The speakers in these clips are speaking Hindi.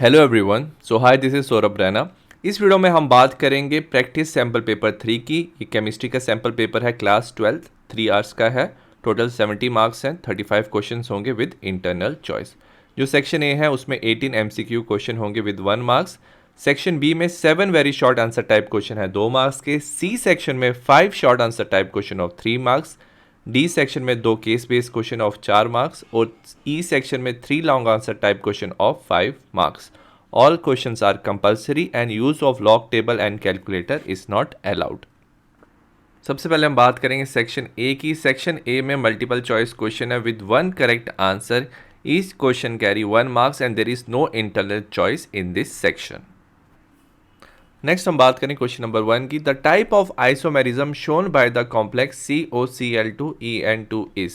Hello everyone, so hi this is Saurabh Raina. इस वीडियो में हम बात करेंगे प्रैक्टिस सैम्पल पेपर 3 की। ये केमिस्ट्री का सैम्पल पेपर है, क्लास 12 3 आवर्स का है। टोटल 70 मार्क्स हैं, 35 क्वेश्चंस होंगे विद इंटरनल चॉइस। जो सेक्शन ए है उसमें 18 एमसीक्यू क्वेश्चन होंगे विद 1 मार्क्स। सेक्शन बी में 7 very short answer type question है 2 मार्क्स के। सी सेक्शन में 5 short answer type question of 3 marks. D section में 2 case based question of 4 marks और ई सेक्शन में 3 long answer type question of 5 marks. All questions are compulsory and use of log table and calculator is not allowed. सबसे पहले हम बात करेंगे सेक्शन ए की। सेक्शन ए में मल्टीपल चॉइस क्वेश्चन है with 1 correct answer. Each question carry 1 marks and there is no internal choice in this section. Next हम बात करें क्वेश्चन नंबर 1 की। The type of isomerism shown by the complex COCl2En2 is.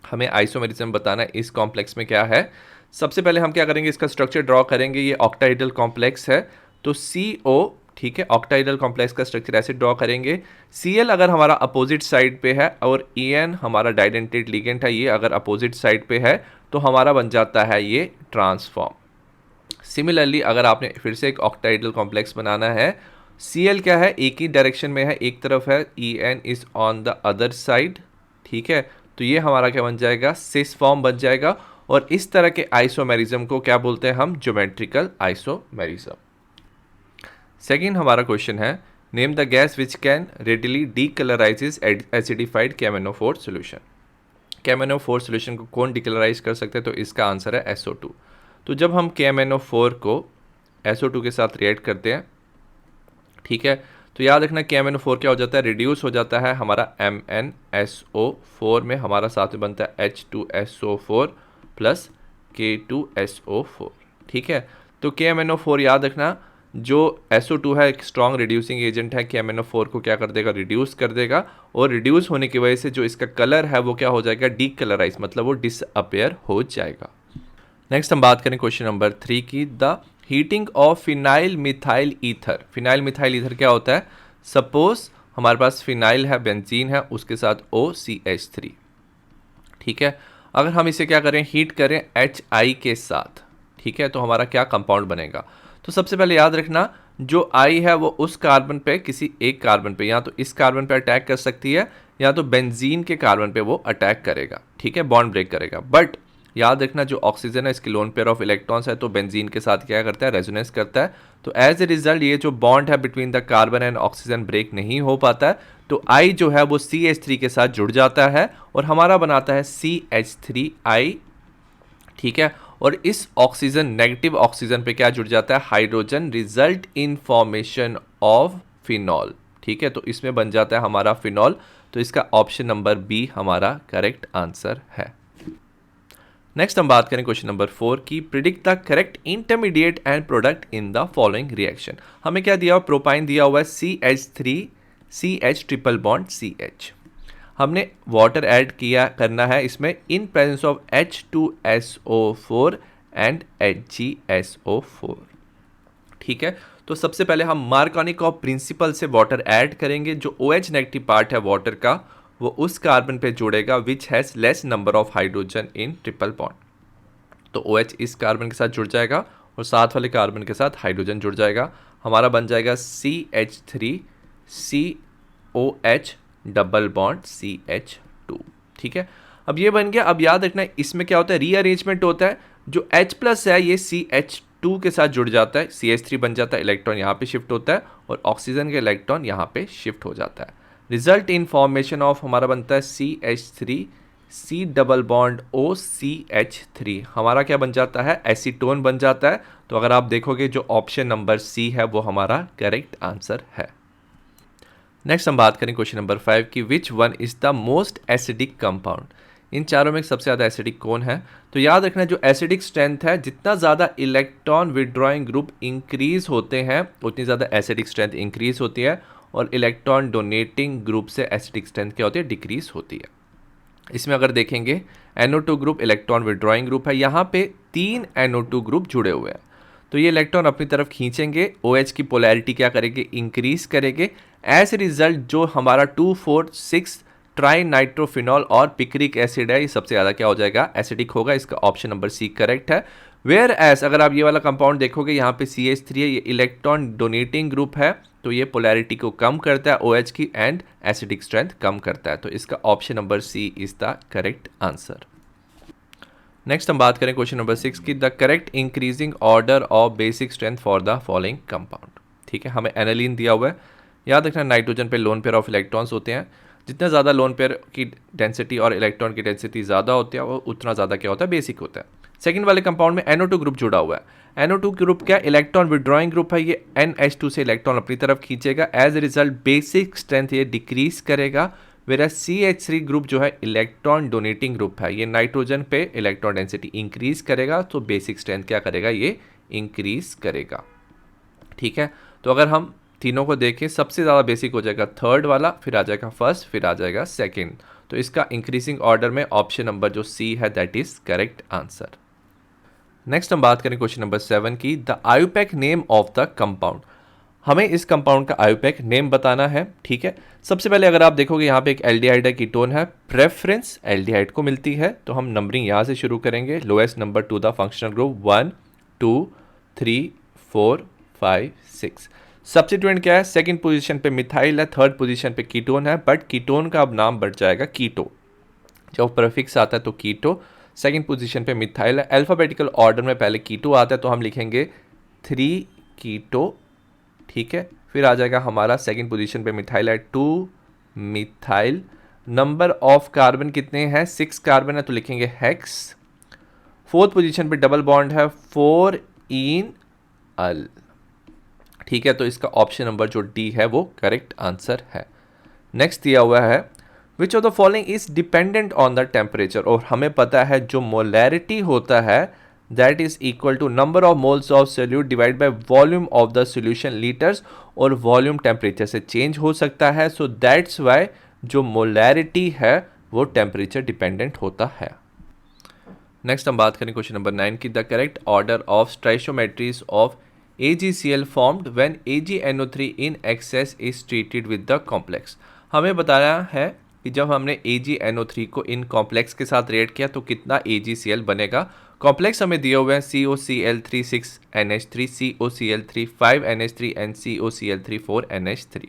हमें आइसोमेरिज्म बताना है इस कॉम्प्लेक्स में क्या है। सबसे पहले हम क्या करेंगे, इसका स्ट्रक्चर ड्रॉ करेंगे। ये ऑक्टाहेड्रल कॉम्प्लेक्स है तो CO, ठीक है, ऑक्टाहेड्रल कॉम्प्लेक्स का स्ट्रक्चर ऐसे ड्रॉ करेंगे। Cl अगर हमारा अपोजिट साइड पे है और En हमारा डाइडेंटेट लिगेंड है, ये अगर अपोजिट साइड पे है तो हमारा बन जाता है ये ट्रांसफॉर्म। सिमिलरली अगर आपने फिर से एक ऑक्टाहेड्रल कॉम्प्लेक्स बनाना है, Cl क्या है, एक ही डायरेक्शन में है, एक तरफ है, En is on the other side, ठीक है, तो ये हमारा क्या बन जाएगा, सिस फॉर्म बन जाएगा। और इस तरह के आइसोमेरिज्म को क्या बोलते हैं हम, ज्योमेट्रिकल आइसोमेरिज्म। सेकंड हमारा क्वेश्चन है, name the gas which can readily decolourises acidified KMnO4 solution. KMnO4 solution को कौन डीकलराइज कर सकते हैं, तो इसका आंसर है SO2। तो जब हम KMnO4 को SO2 के साथ रिएक्ट करते हैं, ठीक है, तो याद रखना KMnO4 क्या हो जाता है, रिड्यूस हो जाता है हमारा MnSO4 में, हमारा साथ में बनता है H2SO4 प्लस K2SO4, ठीक है। तो KMnO4 याद रखना, जो SO2 है एक स्ट्रॉन्ग रिड्यूसिंग एजेंट है, KMnO4 को क्या कर देगा, रिड्यूस कर देगा। और रिड्यूस होने की वजह से जो इसका कलर है वो क्या हो जाएगा, डीकलराइज, मतलब वो डिसअपेयर हो जाएगा। नेक्स्ट हम बात करें क्वेश्चन नंबर 3 की। The heating of phenyl methyl ether. Phenyl methyl ether क्या होता है, सपोज हमारे पास फिनाइल है, बेंजीन है, उसके साथ OCH3, ठीक है। अगर हम इसे क्या करें, हीट करें HI के साथ, ठीक है, तो हमारा क्या कंपाउंड बनेगा। तो सबसे पहले याद रखना, जो I है वो उस कार्बन पे, किसी एक कार्बन पे, या तो इस कार्बन पे अटैक कर सकती है या तो बेंजीन के कार्बन पे वो अटैक करेगा, ठीक है, बॉन्ड ब्रेक करेगा। बट याद रखना जो ऑक्सीजन है इसकी लोन पेयर ऑफ इलेक्ट्रॉन्स है, तो बेंजीन के साथ क्या करता है, रेजोनेंस करता है। तो एज ए रिजल्ट ये जो बॉन्ड है between the carbon and oxygen break नहीं हो पाता है, तो I जो है वो CH3 के साथ जुड़ जाता है और हमारा बनाता है CH3I, ठीक है। और इस ऑक्सीजन, नेगेटिव ऑक्सीजन पे क्या जुड़ जाता है, hydrogen, result in formation of phenol, ठीक है, तो इसमें बन जाता है हमारा फिनॉल। तो इसका ऑप्शन नंबर बी हमारा करेक्ट आंसर है। नेक्स्ट हम बात करें क्वेश्चन नंबर 4 की। Predict the correct intermediate and product in the following reaction. हमें क्या दिया हुआ, प्रोपाइन दिया हुआ है CH3CH ट्रिपल बॉन्ड CH। हमने वाटर ऐड किया करना है इसमें इन presence of H2SO4 and HgSO4, ठीक है। तो सबसे पहले हम मार्कोनिकॉफ प्रिंसिपल से वाटर ऐड करेंगे। जो OH नेगेटिव पार्ट है वाटर का वो उस कार्बन पे जोड़ेगा which has less number of hydrogen in triple bond. तो OH इस कार्बन के साथ जुड़ जाएगा और साथ वाले कार्बन के साथ हाइड्रोजन जुड़ जाएगा, हमारा बन जाएगा CH3COH डबल बॉन्ड CH2, ठीक है। अब ये बन गया। अब याद रखना इसमें क्या होता है, रीअरेंजमेंट होता है। जो H+ है ये CH2 के साथ जुड़ जाता है, CH3 बन जाता है, इलेक्ट्रॉन यहाँ पे शिफ्ट होता है और ऑक्सीजन के इलेक्ट्रॉन यहाँ पे शिफ्ट हो जाता है। रिजल्ट इन फॉर्मेशन ऑफ हमारा बनता है CH3C डबल बॉन्ड OCH3, हमारा क्या बन जाता है, एसीटोन बन जाता है। तो अगर आप देखोगे जो ऑप्शन नंबर सी है वो हमारा करेक्ट आंसर है। नेक्स्ट हम बात करें क्वेश्चन नंबर 5 की। Which one is the most acidic compound. इन चारों में सबसे ज़्यादा एसिडिक कौन है। तो याद रखना जो एसिडिक स्ट्रेंथ है, जितना ज़्यादा इलेक्ट्रॉन विड्रॉइंग ग्रुप इंक्रीज होते हैं उतनी ज़्यादा एसिडिक स्ट्रेंथ इंक्रीज होती है, और इलेक्ट्रॉन डोनेटिंग ग्रुप से एसिडिक स्ट्रेंथ क्या होती है, डिक्रीज होती है। इसमें अगर देखेंगे NO2 group electron withdrawing group है, यहाँ पे 3 NO2 ग्रुप जुड़े हुए हैं, तो ये इलेक्ट्रॉन अपनी तरफ खींचेंगे, OH की पोलैरिटी क्या करेंगे, इंक्रीज करेंगे। एज ए रिजल्ट जो हमारा 2,4,6 ट्राई नाइट्रोफिनॉल और पिक्रिक एसिड है, ये सबसे ज़्यादा क्या हो जाएगा, एसिडिक होगा। इसका ऑप्शन नंबर सी करेक्ट है। वेयर एस अगर आप ये वाला कंपाउंड देखोगे यहाँ पे CH3 है, ये इलेक्ट्रॉन डोनेटिंग ग्रुप है, तो ये पोलैरिटी को कम करता है OH की एंड एसिडिक स्ट्रेंथ कम करता है, तो इसका option number C is the correct answer. Next हम बात करें क्वेश्चन नंबर 6 की, the correct increasing order of basic strength for the following compound. ठीक है, हमें एनालिन दिया हुआ है, याद रखना नाइट्रोजन पे लोन पेयर ऑफ इलेक्ट्रॉन्स होते हैं, जितना ज़्यादा लोन पेयर की डेंसिटी और इलेक्ट्रॉन की डेंसिटी ज़्यादा होती है वो उतना ज़्यादा क्या होता है, बेसिक होता है। सेकंड वाले कंपाउंड में NO2 ग्रुप जुड़ा हुआ है, NO2 ग्रुप क्या इलेक्ट्रॉन विड्रॉइंग ग्रुप है, ये NH2 से इलेक्ट्रॉन अपनी तरफ खींचेगा, as a result basic strength ये डिक्रीज करेगा। वेराज CH3 ग्रुप जो है इलेक्ट्रॉन डोनेटिंग ग्रुप है, ये नाइट्रोजन पे इलेक्ट्रॉन डेंसिटी इंक्रीज करेगा, तो बेसिक स्ट्रेंथ क्या करेगा, ये इंक्रीज करेगा। ठीक है, तो अगर हम तीनों को देखें, सबसे ज़्यादा बेसिक हो जाएगा थर्ड वाला, फिर आ जाएगा फर्स्ट, फिर आ जाएगा सेकंड, तो इसका इंक्रीजिंग ऑर्डर में ऑप्शन नंबर जो सी है that is correct answer. Next हम बात करें क्वेश्चन नंबर 7 की, the IUPAC name of the compound. हमें इस कंपाउंड का आयुपैक नेम बताना है। ठीक है, सबसे पहले अगर आप देखोगे यहाँ पे एक एल्डिहाइड है, कीटोन है, प्रेफरेंस एल्डिहाइड को मिलती है, तो हम नंबरिंग यहाँ से शुरू करेंगे, lowest number two the functional group 1 2 3 4 5 6। Substituent क्या है, सेकंड पोजीशन पे मिथाइल है, थर्ड पोजीशन पे कीटोन है, बट कीटोन का अब नाम बढ़ जाएगा कीटो, जब प्रीफिक्स आता है तो कीटो, सेकंड पोजीशन पे मिथाइल है, अल्फाबेटिकल ऑर्डर में पहले कीटो आता है तो हम लिखेंगे 3 कीटो। ठीक है, फिर आ जाएगा हमारा सेकंड पोजीशन पे मिथाइल है 2 मिथाइल, नंबर ऑफ कार्बन कितने हैं, 6 कार्बन है तो लिखेंगे हेक्स, फोर्थ पोजीशन पे डबल बॉन्ड है 4 इन अल। ठीक है, तो इसका ऑप्शन नंबर जो डी है वो करेक्ट आंसर है। नेक्स्ट दिया हुआ है, which of the following is dependent on the temperature, और हमें पता है जो मोलैरिटी होता है that is equal to number of moles of solute divide by volume of the solution litres, और वॉल्यूम टेम्परेचर से चेंज हो सकता है, सो दैट्स वाई जो मोलैरिटी है वो टेम्परेचर डिपेंडेंट होता है। नेक्स्ट हम बात करें क्वेश्चन नंबर 9 की, the correct order of stoichiometries of AgCl formed when AgNO3 in excess is treated with the complex। हमें बताया है कि जब हमने AgNO3 को इन कॉम्प्लेक्स के साथ रिएक्ट किया तो कितना AgCl बनेगा। कॉम्प्लेक्स हमें दिए हुए हैं COCl3 6NH3, COCl3 5NH3 and COCl3 4NH3।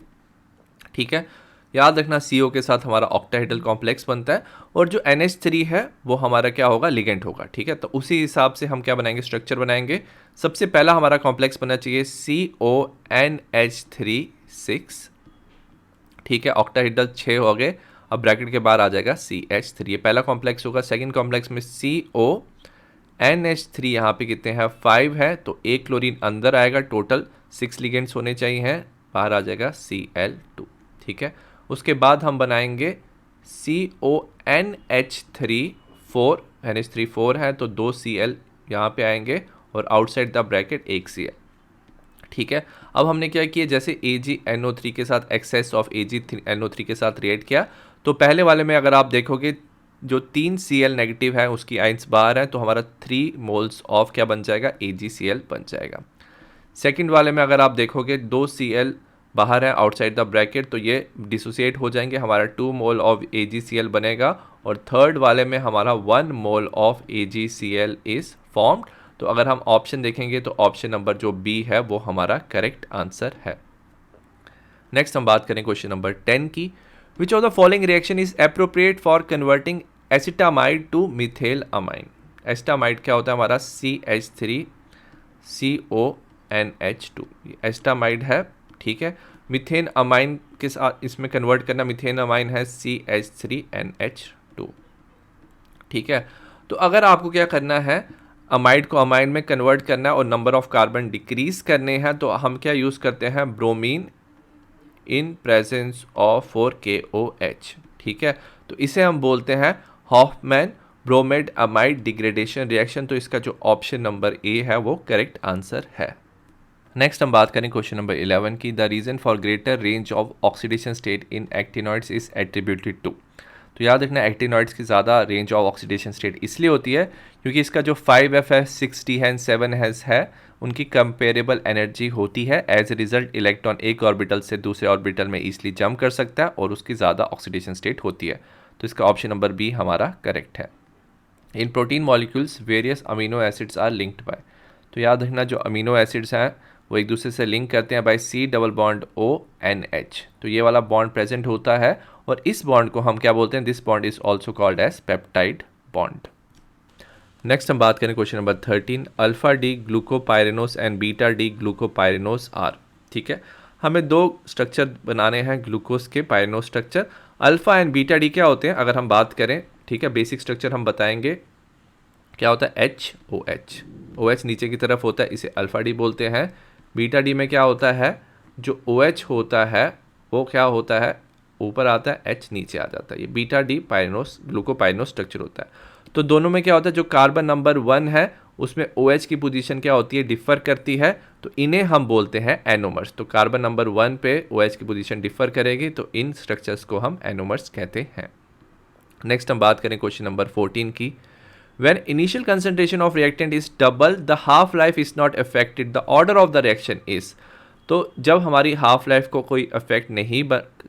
ठीक है, याद रखना CO के साथ हमारा ऑक्टाहेड्रल कॉम्प्लेक्स बनता है, और जो NH3 है वो हमारा क्या होगा, लिगेंड होगा। ठीक है, तो उसी हिसाब से हम क्या बनाएंगे, स्ट्रक्चर बनाएंगे। सबसे पहला हमारा कॉम्प्लेक्स बनना चाहिए CONH3 6। ठीक है, ऑक्टाहेड्रल 6 हो गए, अब ब्रैकेट के बाहर आ जाएगा CH3, ये पहला कॉम्प्लेक्स होगा। सेकेंड कॉम्प्लेक्स में CONH3 यहाँ पे कितने हैं, 5 है, तो एक क्लोरीन अंदर आएगा, टोटल 6 लिगेंड्स होने चाहिए हैं, बाहर आ जाएगा Cl2। ठीक है, उसके बाद हम बनाएंगे CONH3 4, NH3 4 है तो 2 Cl यहाँ पे आएंगे, और आउटसाइड द ब्रैकेट 1 Cl। ठीक है, अब हमने क्या किया, जैसे AgNO3 के साथ एक्सेस ऑफ AgNO3 के साथ रिएक्ट किया, तो पहले वाले में अगर आप देखोगे जो 3 Cl नेगेटिव है उसकी आइंस बाहर है, तो हमारा 3 मोल्स ऑफ क्या बन जाएगा, AgCl बन जाएगा। सेकेंड वाले में अगर आप देखोगे 2 Cl बाहर है आउटसाइड द ब्रैकेट, तो ये डिसोसिएट हो जाएंगे, हमारा 2 मोल ऑफ AgCl बनेगा, और थर्ड वाले में हमारा 1 mole of AgCl is formed. तो अगर हम ऑप्शन देखेंगे तो ऑप्शन नंबर जो बी है वो हमारा करेक्ट आंसर है। नेक्स्ट हम बात करें क्वेश्चन नंबर 10 की, which of the following reaction is appropriate for converting acetamide to methyl amine. Acetamide क्या होता है हमारा, CH3 CONH2, एसिटामाइड है। ठीक है, मिथेन अमाइन के साथ इसमें कन्वर्ट करना, मिथेन अमाइन है CH3NH2। ठीक है, तो अगर आपको क्या करना है, अमाइड को अमाइन में कन्वर्ट करना है और नंबर ऑफ कार्बन डिक्रीज करने हैं, तो हम क्या यूज़ करते हैं, bromine in presence of 4KOH। ठीक है, तो इसे हम बोलते हैं हॉफमैन ब्रोमेड अमाइड डिग्रेडेशन रिएक्शन, तो इसका जो ऑप्शन नंबर ए है वो करेक्ट आंसर है। नेक्स्ट हम बात करें क्वेश्चन नंबर 11 की, the reason for greater range of oxidation state in actinoids is attributed to. तो याद रखना एक्टिनॉइड्स की ज़्यादा रेंज ऑफ ऑक्सीडेशन स्टेट इसलिए होती है क्योंकि इसका जो 5F है, 6D है, 7S है, उनकी कंपेरेबल एनर्जी होती है। एज ए रिजल्ट इलेक्ट्रॉन एक ऑर्बिटल से दूसरे ऑर्बिटल में ईजिली जंप कर सकता है और उसकी ज़्यादा ऑक्सीडेशन स्टेट होती है, तो इसका ऑप्शन नंबर बी हमारा करेक्ट है। In protein molecules various amino acids are linked by. तो याद रखना जो अमीनो एसिड्स हैं वो एक दूसरे से लिंक करते हैं by C double bond ONH। तो ये वाला बॉन्ड प्रेजेंट होता है और इस बॉन्ड को हम क्या बोलते हैं, this bond is also called as peptide bond. Next हम बात करें question number 13, alpha D glucopyranose and beta D glucopyranose are. ठीक है, हमें दो स्ट्रक्चर बनाने हैं ग्लूकोज के pyranose structure. Alpha and beta D क्या होते हैं अगर हम बात करें, ठीक है, बेसिक स्ट्रक्चर हम बताएंगे। क्या होता है, HOH, OH नीचे की तरफ होता है, इसे अल्फा डी बोलते हैं। बीटा डी में क्या होता है, जो OH होता है वो क्या होता है, ऊपर आता है, H नीचे आ जाता है। ये बीटा डी पाइरेनोस ग्लूकोपाइरेनोस स्ट्रक्चर होता है। तो दोनों में क्या होता है, जो कार्बन नंबर 1 है उसमें OH की पोजीशन क्या होती है, डिफर करती है, तो इन्हें हम बोलते हैं एनोमर्स। तो कार्बन नंबर 1 पे OH की पोजीशन डिफर करेगी तो इन स्ट्रक्चर्स को हम एनोमर्स कहते हैं। नेक्स्ट हम बात करें क्वेश्चन नंबर 14 की, When initial concentration of reactant is double, the half life is not affected. The order of the reaction is. तो जब हमारी हाफ लाइफ को कोई अफेक्ट नहीं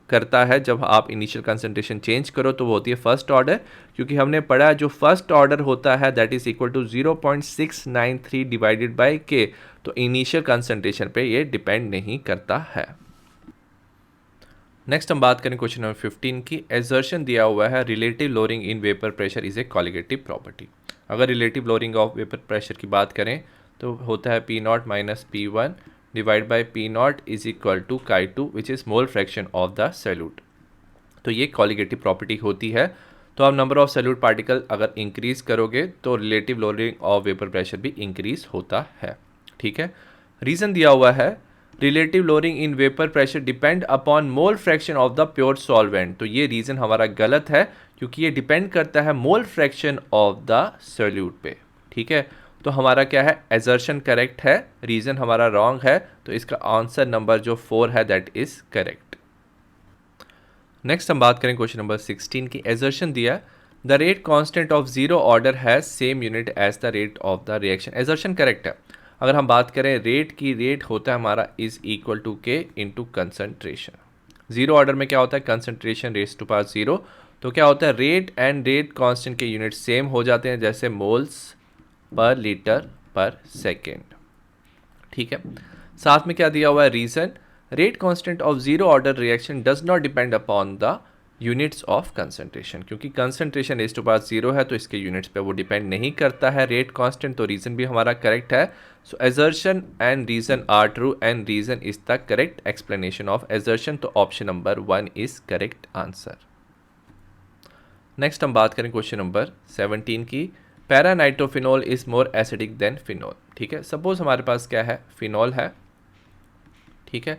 करता है, जब आप इनिशियल कंसंट्रेशन चेंज करो तो वो होती है फर्स्ट ऑर्डर, क्योंकि हमने पढ़ा जो फर्स्ट ऑर्डर होता है that is equal to 0.693 divided by K. तो इनिशियल कंसंट्रेशन पे ये डिपेंड नहीं करता है। नेक्स्ट हम बात करें क्वेश्चन नंबर 15 की, एजर्शन दिया हुआ है relative lowering in vapour pressure is a colligative property. अगर relative lowering of vapour pressure की बात करें तो होता है P0 minus P1 divide by P0 is equal to Chi2 which is mole fraction of the solute. तो ये कॉलिगेटिव प्रॉपर्टी होती है। तो आप नंबर ऑफ सॉल्यूट पार्टिकल अगर इंक्रीज करोगे तो relative lowering of vapour pressure भी इंक्रीज होता है। ठीक है, रीज़न दिया हुआ है relative lowering in vapour pressure depend upon mole fraction of the pure solvent. तो ये रीज़न हमारा गलत है क्योंकि ये डिपेंड करता है मोल फ्रैक्शन ऑफ द सॉल्यूट पे। ठीक है, तो हमारा क्या है, एजर्शन करेक्ट है, रीज़न हमारा रॉन्ग है, तो इसका आंसर नंबर जो 4 है दैट इज करेक्ट। नेक्स्ट हम बात करें क्वेश्चन नंबर 16 की, एजर्शन दिया the rate constant of zero order has same unit as the rate of the reaction. Assertion correct है। अगर हम बात करें रेट की, रेट होता है हमारा इज इक्वल टू के इंटू कंसनट्रेशन। जीरो ऑर्डर में क्या होता है, कंसनट्रेशन रेज टू पावर 0। तो क्या होता है, रेट एंड रेट कांस्टेंट के यूनिट सेम हो जाते हैं, जैसे मोल्स पर लीटर पर सेकेंड। ठीक है, साथ में क्या दिया हुआ है, reason rate constant of zero order reaction does not depend upon the units of concentration, क्योंकि कंसंट्रेशन रेज टू पावर 0 है तो इसके यूनिट्स पे वो डिपेंड नहीं करता है रेट कांस्टेंट। तो रीजन भी हमारा करेक्ट है। So assertion and reason are true and reason is the correct explanation of assertion. तो option number 1 is correct answer. Next हम बात करें क्वेश्चन नंबर 17 की, paranitrophenol is more acidic than phenol. ठीक है, सपोज हमारे पास क्या है, फिनॉल है। ठीक है,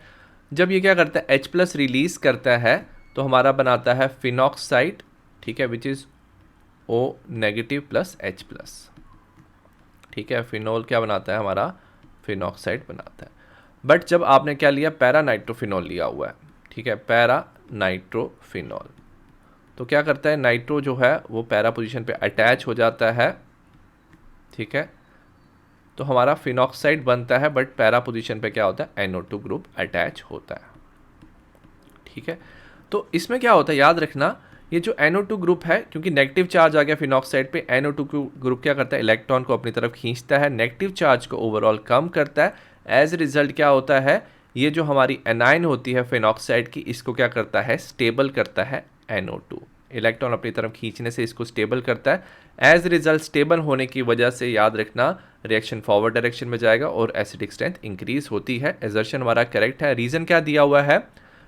जब ये क्या करता है, H+ रिलीज करता है तो हमारा बनाता है फिनॉक्साइड। ठीक है, which is O negative plus H+। ठीक है, फिनॉल क्या बनाता है हमारा, फिनॉक्साइड बनाता है। बट जब आपने क्या लिया, पैरानाइट्रोफिनॉल लिया हुआ है। ठीक है, पैरानाइट्रोफिनॉल, तो क्या करता है, नाइट्रो जो है वो पैरा पोजीशन पे अटैच हो जाता है। ठीक है, तो हमारा फिनॉक्साइड बनता है बट पैरा पोजीशन पे क्या होता है, NO2 ग्रुप अटैच होता है। ठीक है, तो इसमें क्या होता है, याद रखना ये जो NO2 ग्रुप है, क्योंकि नेगेटिव चार्ज आ गया फिनॉक्साइड पे, NO2 ग्रुप क्या करता है, इलेक्ट्रॉन को अपनी तरफ खींचता है, नेगेटिव चार्ज को ओवरऑल कम करता है। एज रिजल्ट क्या होता है, ये जो हमारी एनाइन होती है फिनॉक्साइड की, इसको क्या करता है, स्टेबल करता है NO2। इलेक्ट्रॉन अपनी तरफ खींचने से इसको स्टेबल करता है। एज रिजल्ट स्टेबल होने की वजह से याद रखना रिएक्शन फॉरवर्ड डायरेक्शन में जाएगा और एसिडिक स्ट्रेंथ इंक्रीज होती है। एजर्शन हमारा करेक्ट है। रीजन क्या दिया हुआ है,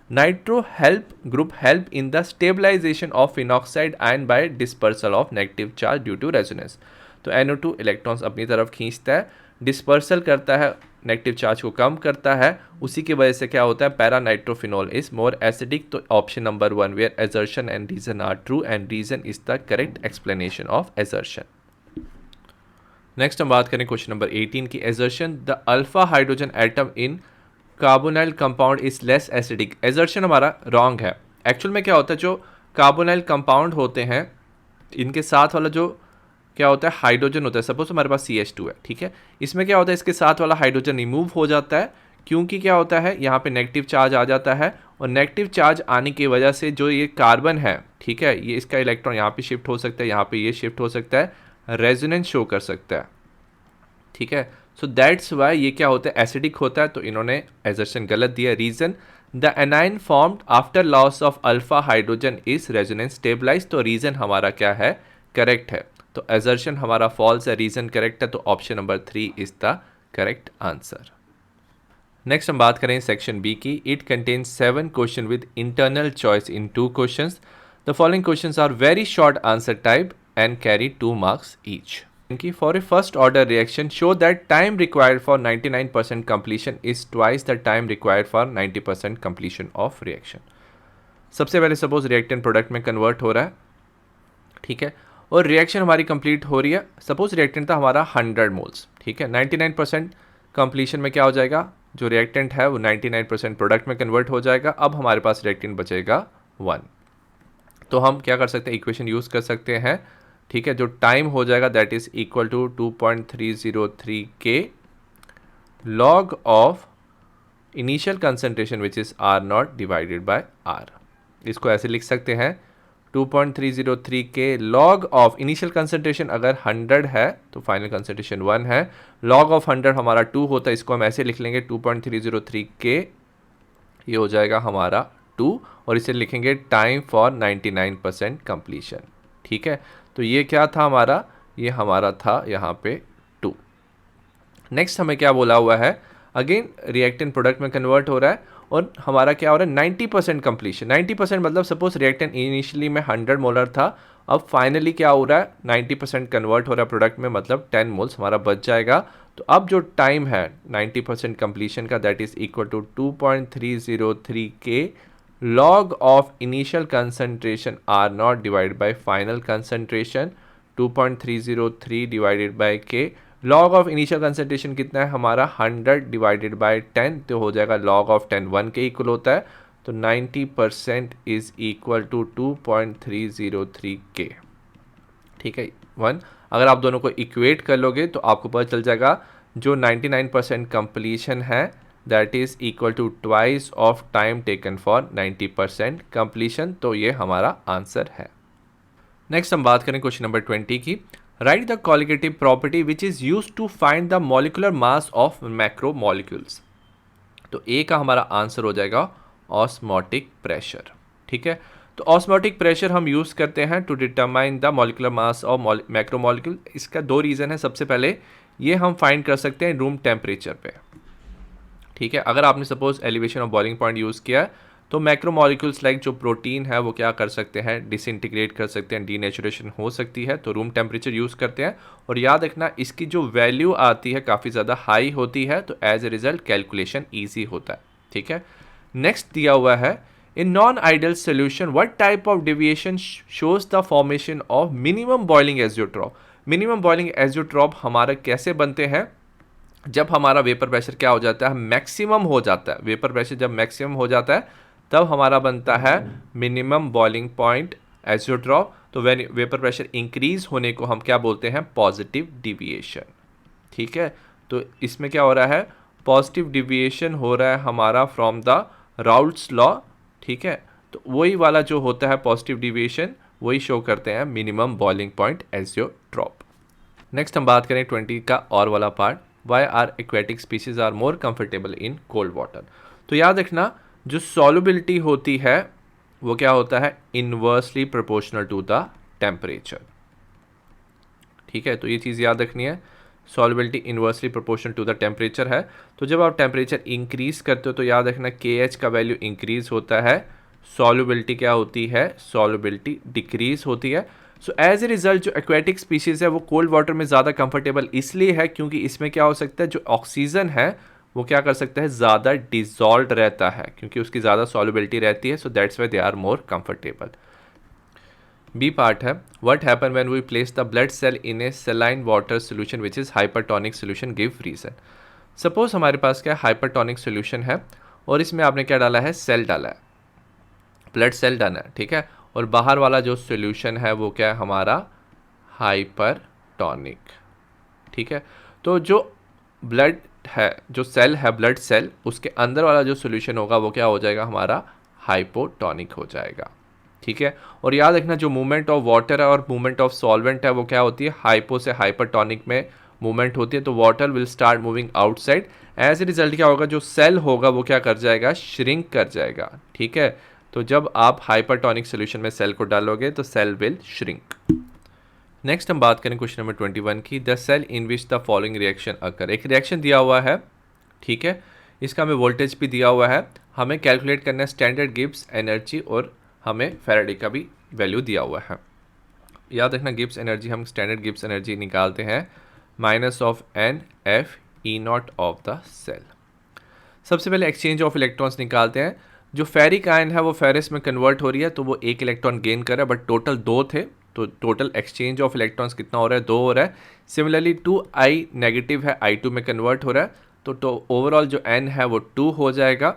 nitro help group help in the stabilisation of phenoxide ion by dispersal of negative charge due to resonance. तो NO2 इलेक्ट्रॉन्स अपनी तरफ खींचता है, डिस्पर्सल करता है, नेगेटिव चार्ज को कम करता है, उसी की वजह से क्या होता है, पैरानाइट्रोफिनॉल इज मोर एसिडिक। तो option number 1 where assertion and reason are true and reason is the correct explanation of assertion. Next हम बात करें क्वेश्चन नंबर 18 की, assertion the alpha hydrogen atom in carbonyl compound is less acidic. Assertion हमारा रॉन्ग है। एक्चुअल में क्या होता है, जो कार्बोनाइल कंपाउंड होते हैं इनके साथ वाला जो क्या होता है, हाइड्रोजन होता है। सपोज हमारे पास CH2 है। ठीक है, इसमें क्या होता है, इसके साथ वाला हाइड्रोजन रिमूव हो जाता है, क्योंकि क्या होता है, यहाँ पे नेगेटिव चार्ज आ जाता है और नेगेटिव चार्ज आने की वजह से जो ये कार्बन है, ठीक है, ये इसका इलेक्ट्रॉन यहाँ पे शिफ्ट हो सकता है, यहाँ पे ये शिफ्ट हो सकता है। रेजोनेंस शो कर सकता है, ठीक है। सो दैट्स वाई ये क्या होता है, एसिडिक होता है, तो इन्होंने एजर्शन गलत दिया। Reason, the anion formed after loss of alpha hydrogen is resonance stabilise, तो रीजन हमारा क्या है, करेक्ट है। तो एजर्शन हमारा फॉल्स है, रीजन करेक्ट है, तो option number 3 is the correct answer. Next हम बात करें सेक्शन बी की। It contains 7 question with internal choice in 2 questions. The following questions are very short answer type and carry 2 marks each. For a first order reaction, show that time required for 99% completion is twice the time required for 90% completion of reaction. सबसे पहले सपोज रिएक्टेंट प्रोडक्ट में कन्वर्ट हो रहा है, ठीक है, और रिएक्शन हमारी कंप्लीट हो रही है। सपोज रिएक्टेंट था हमारा 100 मोल्स, ठीक है, 99% कंप्लीशन में क्या हो जाएगा, जो रिएक्टेंट है वो 99% प्रोडक्ट में कन्वर्ट हो जाएगा। अब हमारे पास रिएक्टेंट बचेगा 1, तो हम क्या कर सकते हैं, इक्वेशन यूज़ कर सकते हैं, ठीक है। जो टाइम हो जाएगा दैट इज इक्वल टू 2.303 के log of initial concentration which is R not divided by R. इसको ऐसे लिख सकते हैं 2.303 के लॉग ऑफ इनिशियल कंसंट्रेशन अगर 100 है तो फाइनल कंसंट्रेशन 1 है, लॉग ऑफ 100 हमारा 2 होता है, इसको हम ऐसे लिख लेंगे 2.303 के, ये हो जाएगा हमारा 2, और इसे लिखेंगे टाइम फॉर 99% कंप्लीशन, ठीक है। तो ये क्या था हमारा, ये हमारा था यहाँ पे 2। नेक्स्ट हमें क्या बोला हुआ है, अगेन रिएक्टेंट प्रोडक्ट में कन्वर्ट हो रहा है और हमारा क्या हो रहा है 90% कंप्लीशन। 90% मतलब सपोज रिएक्टेंट इनिशियली में 100 मोलर था, अब फाइनली क्या हो रहा है 90% कन्वर्ट हो रहा है प्रोडक्ट में, मतलब 10 मोल्स हमारा बच जाएगा। तो अब जो टाइम है 90% कंप्लीशन का दैट इज इक्वल टू 2.303 के log of initial concentration R naught divided by final concentration 2.303 divided by K। log of initial concentration कितना है हमारा 100 divided by 10, तो हो जाएगा log of 10 1 के इक्वल होता है, तो 90% is equal to 2.303 K, ठीक है 1। अगर आप दोनों को इक्वेट कर लोगे तो आपको पता चल जाएगा जो 99% कंप्लीशन है that is equal to twice of time taken for 90% completion, तो ये हमारा आंसर है। नेक्स्ट हम बात करें क्वेश्चन नंबर 20 की। Write the colligative property which is use to find the molecular mass of macro molecules. तो ए का हमारा आंसर हो जाएगा ऑस्मोटिक प्रेशर, ठीक है। तो ऑस्मोटिक प्रेशर हम यूज करते हैं to determine the molecular mass of macro molecule. इसका 2 रीजन है। सबसे पहले ये हम फाइंड कर सकते हैं रूम टेम्परेचर पे, ठीक है। अगर आपने suppose elevation of boiling point use किया है तो मैक्रो मॉलिक्यूल्स लाइक जो प्रोटीन है वो क्या कर सकते हैं, डिसइंटीग्रेट कर सकते हैं, डीनेचुरेशन हो सकती है, तो रूम टेम्परेचर यूज़ करते हैं। और याद रखना इसकी जो वैल्यू आती है काफ़ी ज़्यादा हाई होती है, तो as a result calculation easy होता है, ठीक है। नेक्स्ट दिया हुआ है in non ideal solution what type of deviation shows the formation of minimum boiling azeotrope. Minimum boiling azeotrope हमारा कैसे बनते हैं, जब हमारा वेपर प्रेशर क्या हो जाता है, मैक्सिमम हो जाता है। वेपर प्रेशर जब मैक्सिमम हो जाता है तब हमारा बनता है मिनिमम बॉइलिंग पॉइंट एजियोट्रॉप। तो व्हेन वेपर प्रेशर इंक्रीज होने को हम क्या बोलते हैं, पॉजिटिव डिविएशन, ठीक है। तो इसमें क्या हो रहा है, पॉजिटिव डिविएशन हो रहा है हमारा फ्रॉम द राउल्ट्स लॉ, ठीक है। तो वही वाला जो होता है पॉजिटिव डिविएशन वही शो करते हैं minimum boiling point azeotrope. Next हम बात करें 20 का और वाला part, Why are aquatic species are more comfortable in cold water। तो याद रखना जो solubility होती है वो क्या होता है, inversely proportional to the temperature, ठीक है। तो ये चीज़ याद रखनी है, solubility inversely proportional to the temperature है। तो जब आप टेम्परेचर इंक्रीज करते हो तो याद रखना KH का वैल्यू इंक्रीज होता है, solubility क्या होती है, solubility डिक्रीज होती है। सो एज ए रिजल्ट जो एक्वेटिक स्पीशीज़ है वो कोल्ड वाटर में ज़्यादा कंफर्टेबल इसलिए है क्योंकि इसमें क्या हो सकता है, जो ऑक्सीजन है वो क्या कर सकता है, ज़्यादा डिजॉल्व रहता है क्योंकि उसकी ज़्यादा सॉल्युबिलिटी रहती है। So that's why they are more comfortable. B part है what happen when we place the blood cell in a saline water solution which is hypertonic solution, give reason. Suppose हमारे पास क्या हाइपरटोनिक सोल्यूशन है और इसमें आपने क्या डाला है, सेल डाला है, ब्लड सेल डाला है, ठीक है। और बाहर वाला जो सॉल्यूशन है वो क्या है हमारा हाइपरटोनिक, ठीक है। तो जो ब्लड है, जो सेल है ब्लड सेल, उसके अंदर वाला जो सॉल्यूशन होगा वो क्या हो जाएगा हमारा हाइपोटोनिक हो जाएगा, ठीक है। और याद रखना जो मूवमेंट ऑफ वाटर है और मूवमेंट ऑफ सॉल्वेंट है वो क्या होती है, हाइपो से हाइपरटोनिक में मूवमेंट होती है। तो water will start moving outside, as a result क्या होगा, जो सेल होगा वो क्या कर जाएगा, श्रिंक कर जाएगा। ठीक है, तो जब आप हाइपरटोनिक सोल्यूशन में सेल को डालोगे तो सेल विल श्रिंक। नेक्स्ट हम बात करें क्वेश्चन नंबर 21 की, the cell in which the following reaction occur. एक रिएक्शन दिया हुआ है, ठीक है, इसका हमें वोल्टेज भी दिया हुआ है, हमें कैलकुलेट करना है स्टैंडर्ड गिब्स एनर्जी और हमें फैराडे का भी वैल्यू दिया हुआ है। याद रखना गिब्स एनर्जी, हम स्टैंडर्ड गिब्स एनर्जी निकालते हैं minus of n F E naught of the cell. सबसे पहले एक्सचेंज ऑफ इलेक्ट्रॉन्स निकालते हैं। जो फेरिक आयन है वो फेरिस में कन्वर्ट हो रही है, तो वो एक इलेक्ट्रॉन गेन कर रहा है, बट टोटल 2 थे, तो टोटल एक्सचेंज ऑफ इलेक्ट्रॉन्स कितना हो रहा है, 2 हो रहा है। सिमिलरली 2i नेगेटिव है, i2 में कन्वर्ट हो रहा है, तो ओवरऑल जो n है वो 2 हो जाएगा।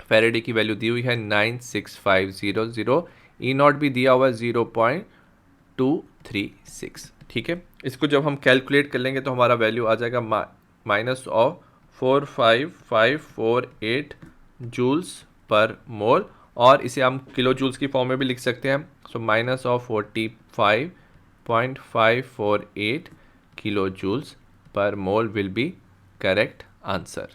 फैराडे की वैल्यू दी हुई है 96500, ई नॉट भी दिया हुआ है 0.236। ठीक है, इसको जब हम कैलकुलेट कर लेंगे तो हमारा वैल्यू आ जाएगा माइनस ऑफ 45548 जूल्स पर मोल, और इसे हम किलो जूल्स की फॉर्म में भी लिख सकते हैं। So minus of 45.548 kilo joules per mole will be correct answer.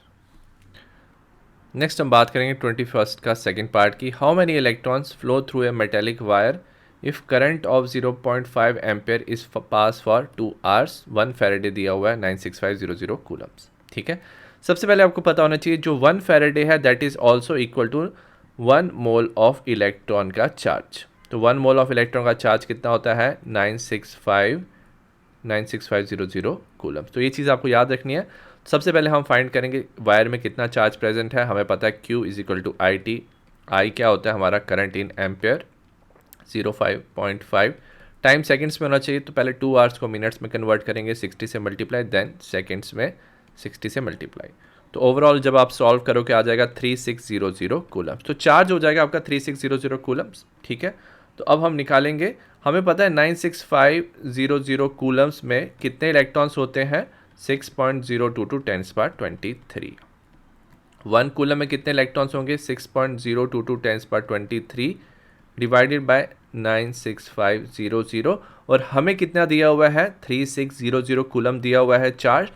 Next हम बात करेंगे 21st का सेकंड पार्ट की, how many electrons flow through a metallic wire if current of 0.5 ampere is pass for 2 hours, 1 Faraday दिया हुआ है 96500 कूलम्स। ठीक है, सबसे पहले आपको पता होना चाहिए जो 1 फैराडे है that is also equal to 1 mole of electron का चार्ज। तो 1 मोल ऑफ इलेक्ट्रॉन का चार्ज कितना होता है, 96500 कूलम। तो ये चीज़ आपको याद रखनी है। सबसे पहले हम फाइंड करेंगे वायर में कितना चार्ज प्रेजेंट है। हमें पता है Q is equal to I T, I क्या होता है हमारा current in ampere, 05.5 time seconds में होना चाहिए, तो पहले 2 आवर्स को मिनट्स में कन्वर्ट करेंगे, 60 से मल्टीप्लाई, देन सेकंड्स में 60 से मल्टीप्लाई। तो ओवरऑल जब आप सॉल्व करोगे आ जाएगा 3600 कूलम्स। तो चार्ज हो जाएगा आपका 3600 कूलम्स। ठीक है, तो अब हम निकालेंगे, हमें पता है 96500 कूलम्स में कितने इलेक्ट्रॉन्स होते हैं, 6.022 10⁻23। 1 कूलम में कितने इलेक्ट्रॉन्स होंगे, 6.022 10⁻23 डिवाइडेड बाय 96500, और हमें कितना दिया हुआ है, 3600 कूलम दिया हुआ है चार्ज।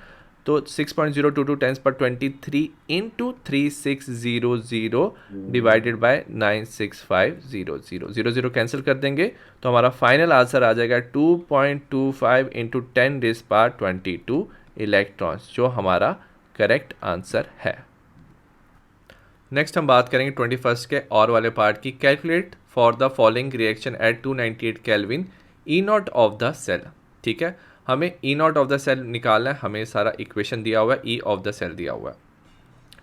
तो 6.022 10⁻23 इंटू 3600 डिवाइडेड बाय 96500, 00 कैंसिल कर देंगे, तो हमारा फाइनल आंसर आ जाएगा 2.25 इंटू 10⁻22 इलेक्ट्रॉन्स, जो हमारा करेक्ट आंसर है। नेक्स्ट हम बात करेंगे 21st के और वाले पार्ट की, calculate for the following reaction at 298 kelvin E naught of the cell. ठीक है, हमें E naught of the cell निकालना है, हमें सारा इक्वेशन दिया हुआ है, ई ऑफ द सेल दिया हुआ है।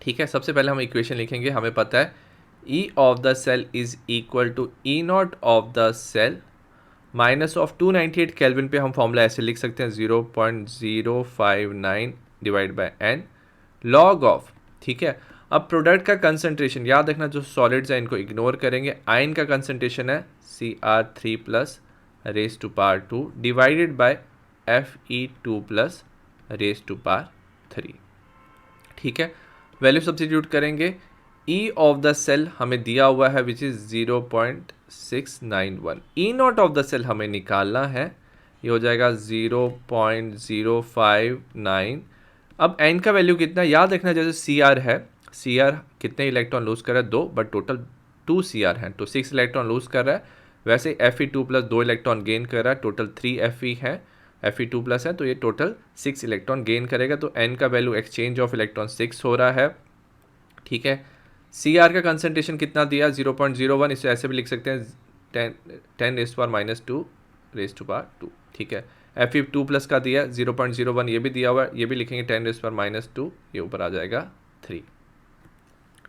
ठीक है, सबसे पहले हम इक्वेशन लिखेंगे, हमें पता है E of the cell is equal to E naught of the cell minus of 298 kelvin पे हम फॉर्मूला ऐसे लिख सकते हैं 0.059 divide by n log of. ठीक है, अब प्रोडक्ट का कंसंट्रेशन याद रखना, जो सॉलिड्स हैं इनको इग्नोर करेंगे, आयन का कंसंट्रेशन है Cr3 plus raise to power 2 divided by Fe2 plus raise to power 3। ठीक है, वैल्यू सब्स्टिट्यूट करेंगे, ई ऑफ द सेल हमें दिया हुआ है which is 0.691, E naught of the cell हमें निकालना है, ये हो जाएगा 0.059। अब एन का वैल्यू कितना याद रखना, जैसे Cr है, Cr कितने इलेक्ट्रॉन लूज कर रहा है, 2, बट टोटल 2 Cr हैं, तो 6 इलेक्ट्रॉन लूज कर रहा है। वैसे Fe2 प्लस 2 इलेक्ट्रॉन गेन कर रहा है, टोटल 3 Fe है, Fe2 प्लस है, तो ये टोटल 6 इलेक्ट्रॉन गेन करेगा। तो n का वैल्यू एक्सचेंज ऑफ इलेक्ट्रॉन 6 हो रहा है। ठीक है, Cr का कंसंट्रेशन कितना दिया, 0.01, इसे ऐसे भी लिख सकते हैं 10⁻⁻2 रेस टू पावर 2। ठीक है, Fe2 प्लस का दिया 0.01, ये भी दिया हुआ है, ये भी लिखेंगे 10⁻⁻2, ये ऊपर आ जाएगा 3।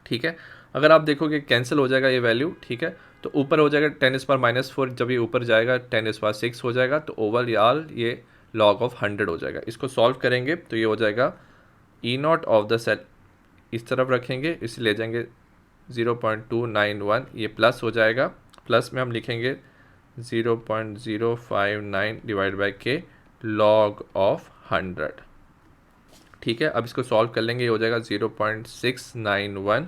ठीक है, अगर आप देखोगे कैंसिल हो जाएगा ये वैल्यू। ठीक है, तो ऊपर हो जाएगा 10⁻⁻4, जब ये ऊपर जाएगा 10⁻6 हो जाएगा, तो ओवरऑल ये लॉग ऑफ 100 हो जाएगा। इसको सॉल्व करेंगे तो ये हो जाएगा ई नॉट ऑफ द सेल इस तरफ रखेंगे, इसे ले जाएंगे 0.291, ये प्लस हो जाएगा, प्लस में हम लिखेंगे 0.059 डिवाइड बाय के लॉग ऑफ 100। ठीक है, अब इसको सॉल्व कर लेंगे, ये हो जाएगा 0.691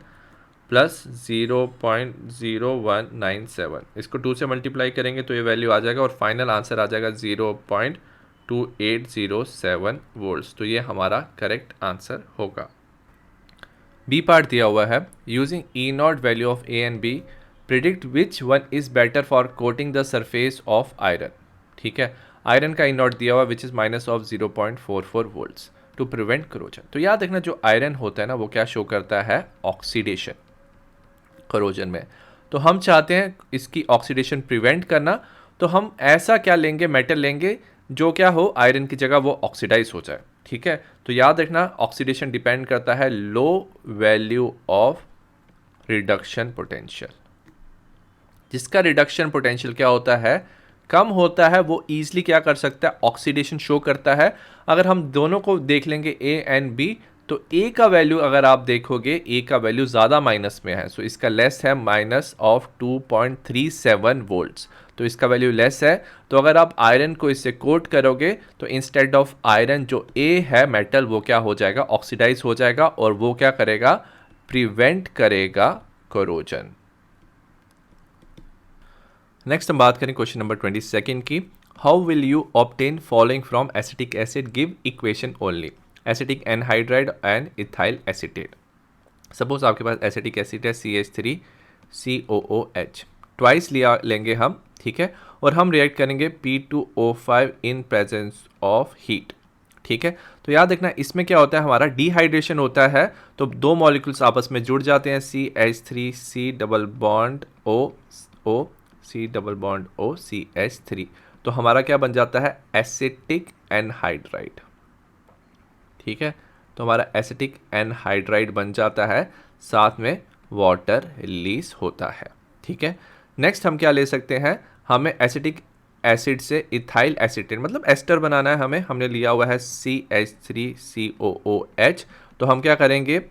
प्लस 0.0197, इसको 2 से मल्टीप्लाई करेंगे तो ये वैल्यू आ जाएगा और फाइनल आंसर आ जाएगा 0.2807 वोल्ट्स। तो ये हमारा करेक्ट आंसर होगा। बी पार्ट दिया हुआ है, using E naught value of A and B predict which one is better for coating the surface of iron. ठीक है, आयरन का ई नॉट दिया हुआ which is minus of 0.44 volts to prevent corrosion. तो याद रखना जो आयरन होता है ना वो क्या शो करता है, ऑक्सीडेशन करोजन में। तो हम चाहते हैं इसकी ऑक्सीडेशन प्रिवेंट करना, तो हम ऐसा क्या लेंगे, मेटल लेंगे जो क्या हो, आयरन की जगह वो ऑक्सीडाइज हो जाए। ठीक है, तो याद रखना ऑक्सीडेशन डिपेंड करता है low value of reduction potential. जिसका रिडक्शन पोटेंशियल क्या होता है, कम होता है, वो ईजिली क्या कर सकता है, ऑक्सीडेशन शो करता है। अगर हम दोनों को देख लेंगे ए एंड बी, तो ए का वैल्यू अगर आप देखोगे, ए का वैल्यू ज़्यादा माइनस में है, सो इसका लेस है माइनस ऑफ 2.37 वोल्ट्स, तो इसका वैल्यू लेस है। तो अगर आप आयरन को इससे कोट करोगे तो इंस्टेड ऑफ आयरन जो ए है मेटल, वो क्या हो जाएगा, ऑक्सीडाइज हो जाएगा, और वो क्या करेगा, प्रिवेंट करेगा कोरोजन। नेक्स्ट हम बात करें क्वेश्चन नंबर 22 की, how will you obtain following from acetic acid, give equation only, acetic anhydride and ethyl acetate. Suppose आपके पास एसिटिक एसिड है CH3COOH, ट्वाइस लिया लेंगे हम, ठीक है, और हम रिएक्ट करेंगे P2O5 in presence of heat. ठीक है, तो याद रखना इसमें क्या होता है, हमारा डिहाइड्रेशन होता है, तो दो मॉलिक्यूल्स आपस में जुड़ जाते हैं, CH3C double bond O C double bond O CH3, तो हमारा क्या बन जाता है, एसिटिक एनहाइड्राइड। ठीक है, तो हमारा एसिटिक एनहाइड्राइड बन जाता है, साथ में वाटर रिलीज होता है। ठीक है, नेक्स्ट हम क्या ले सकते हैं, हमें एसिटिक एसिड से इथाइल एसीटेट मतलब एस्टर बनाना है हमें, हमने लिया हुआ है CH3COOH, तो हम क्या करेंगे,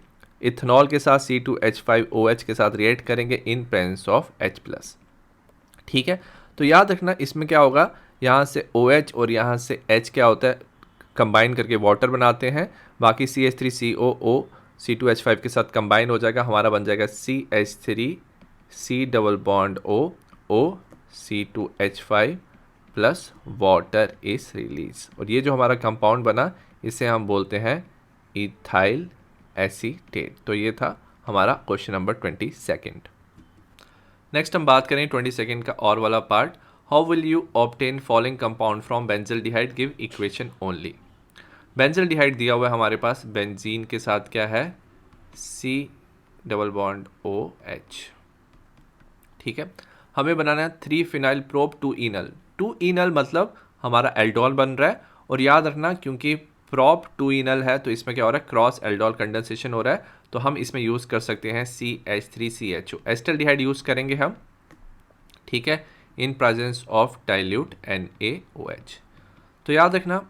इथेनॉल के साथ C2H5OH के साथ रिएक्ट करेंगे इन प्रेजेंस ऑफ H+। ठीक है, तो याद रखना इसमें क्या होगा, यहाँ से OH और यहाँ से H क्या होता है, कंबाइन करके वाटर बनाते हैं, बाकी CH3COO C2H5 के साथ कंबाइन हो जाएगा, हमारा बन जाएगा CH3C double bond O C2H5 plus water is release, और ये जो हमारा कंपाउंड बना इसे हम बोलते हैं इथाइल एसीटेट। तो ये था हमारा क्वेश्चन नंबर 22। नेक्स्ट हम बात करें 22 का और वाला part, how will you obtain following compound from benzaldehyde, give equation only. Benzaldehyde दिया हुआ है हमारे पास, बेंजीन के साथ क्या है, C डबल बॉन्ड OH। ठीक है, हमें बनाना है 3 फिनाइल प्रोप 2 इनल। 2 इनल मतलब हमारा एल्डोल बन रहा है, और याद रखना क्योंकि प्रोप 2 इनल है तो इसमें क्या हो रहा है, क्रॉस एल्डोल कंडेंसेशन हो रहा है, तो हम इसमें यूज़ कर सकते हैं CH3CHO, एस्टल्डिहाइड यूज़ करेंगे हम। ठीक है, इन प्रेजेंस ऑफ डाइल्यूट NaOH। तो याद रखना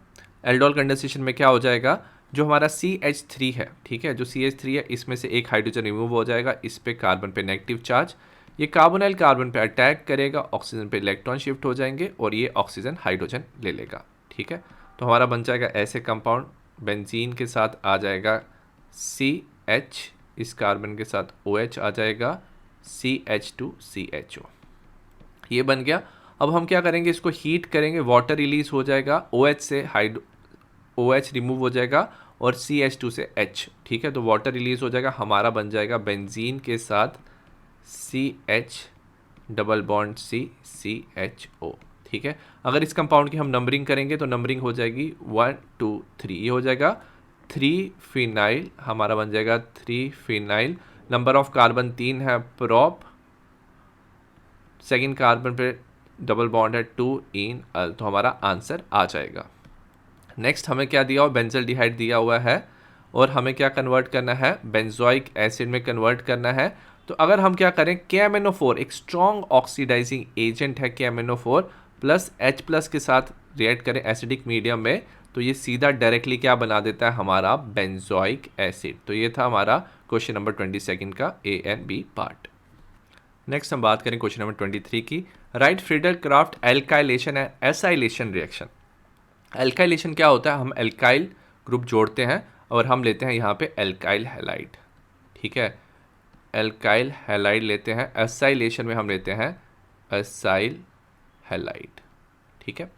एल्डोल कंडेंसेशन में क्या हो जाएगा, जो हमारा CH3 है, ठीक है, जो CH3 है इसमें से एक हाइड्रोजन रिमूव हो जाएगा, इस पे कार्बन पे नेगेटिव चार्ज, ये कार्बोनाइल कार्बन पे अटैक करेगा, ऑक्सीजन पे इलेक्ट्रॉन शिफ्ट हो जाएंगे और ये ऑक्सीजन हाइड्रोजन ले लेगा। ठीक है, तो हमारा बन जाएगा ऐसे कंपाउंड, बेंजीन के साथ आ जाएगा CH, इस कार्बन के साथ OH आ जाएगा CH2CHO, ये बन गया। अब हम क्या करेंगे, इसको हीट करेंगे, वाटर रिलीज हो जाएगा, OH से OH रिमूव हो जाएगा और CH2 से H। ठीक है, तो वाटर रिलीज हो जाएगा, हमारा बन जाएगा बेंजीन के साथ CH डबल बॉन्ड CHO। ठीक है, अगर इस कंपाउंड की हम नंबरिंग करेंगे तो नंबरिंग हो जाएगी 1 2 3, ये हो जाएगा 3 फिनाइल, हमारा बन जाएगा 3 फिनाइल, नंबर ऑफ कार्बन 3 है प्रोप, सेकेंड कार्बन पे डबल बॉन्ड है 2 इन अल, तो हमारा आंसर आ जाएगा। नेक्स्ट हमें क्या दिया हुआ, बेंजल्डिहाइड दिया हुआ है, और हमें क्या कन्वर्ट करना है, बेंजोइक एसिड में कन्वर्ट करना है। तो अगर हम क्या करें, KMnO4 एक स्ट्रॉन्ग ऑक्सीडाइजिंग एजेंट है, KMnO4 प्लस H+ के साथ रिएक्ट करें एसिडिक मीडियम में, तो ये सीधा डायरेक्टली क्या बना देता है, हमारा बेंजोइक एसिड। तो ये था हमारा क्वेश्चन नंबर 22 का A and B part. Next हम बात करें क्वेश्चन नंबर 23 की, right Friedel Crafts alkylation and acylation reaction. Alkylation क्या होता है, हम एल्काइल ग्रुप जोड़ते हैं और हम लेते हैं यहाँ पे एल्काइल हैलाइड। ठीक है, एल्काइल हैलाइड लेते हैं, एसाइलेशन में हम लेते हैं एसाइल हैलाइड। ठीक है,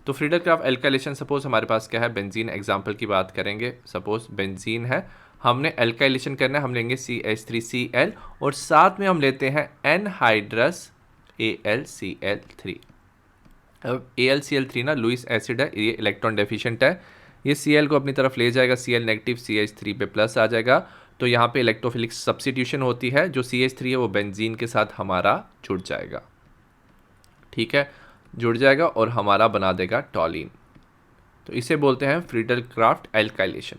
तो फ्रीडल क्राफ्ट एल्काइलेशन, सपोज हमारे पास क्या है, बेंजीन एग्जाम्पल की बात करेंगे। सपोज बेंजीन है, हमने एल्काइलेशन करना है, हम लेंगे CH3Cl और साथ में हम लेते हैं एनहाइड्रस AlCl3। अब AlCl3 ना लुईस एसिड है, ये इलेक्ट्रॉन डेफिशिएंट है, ये Cl को अपनी तरफ ले जाएगा, Cl नेगेटिव, CH3 पे प्लस आ जाएगा, तो यहाँ पे इलेक्ट्रोफिलिक सब्स्टिट्यूशन होती है, जो CH3 है वो बेंजीन के साथ हमारा जुड़ जाएगा। ठीक है, जुड़ जाएगा और हमारा बना देगा टॉलिन, तो इसे बोलते हैं फ्रीडल क्राफ्ट एल्काइलेशन।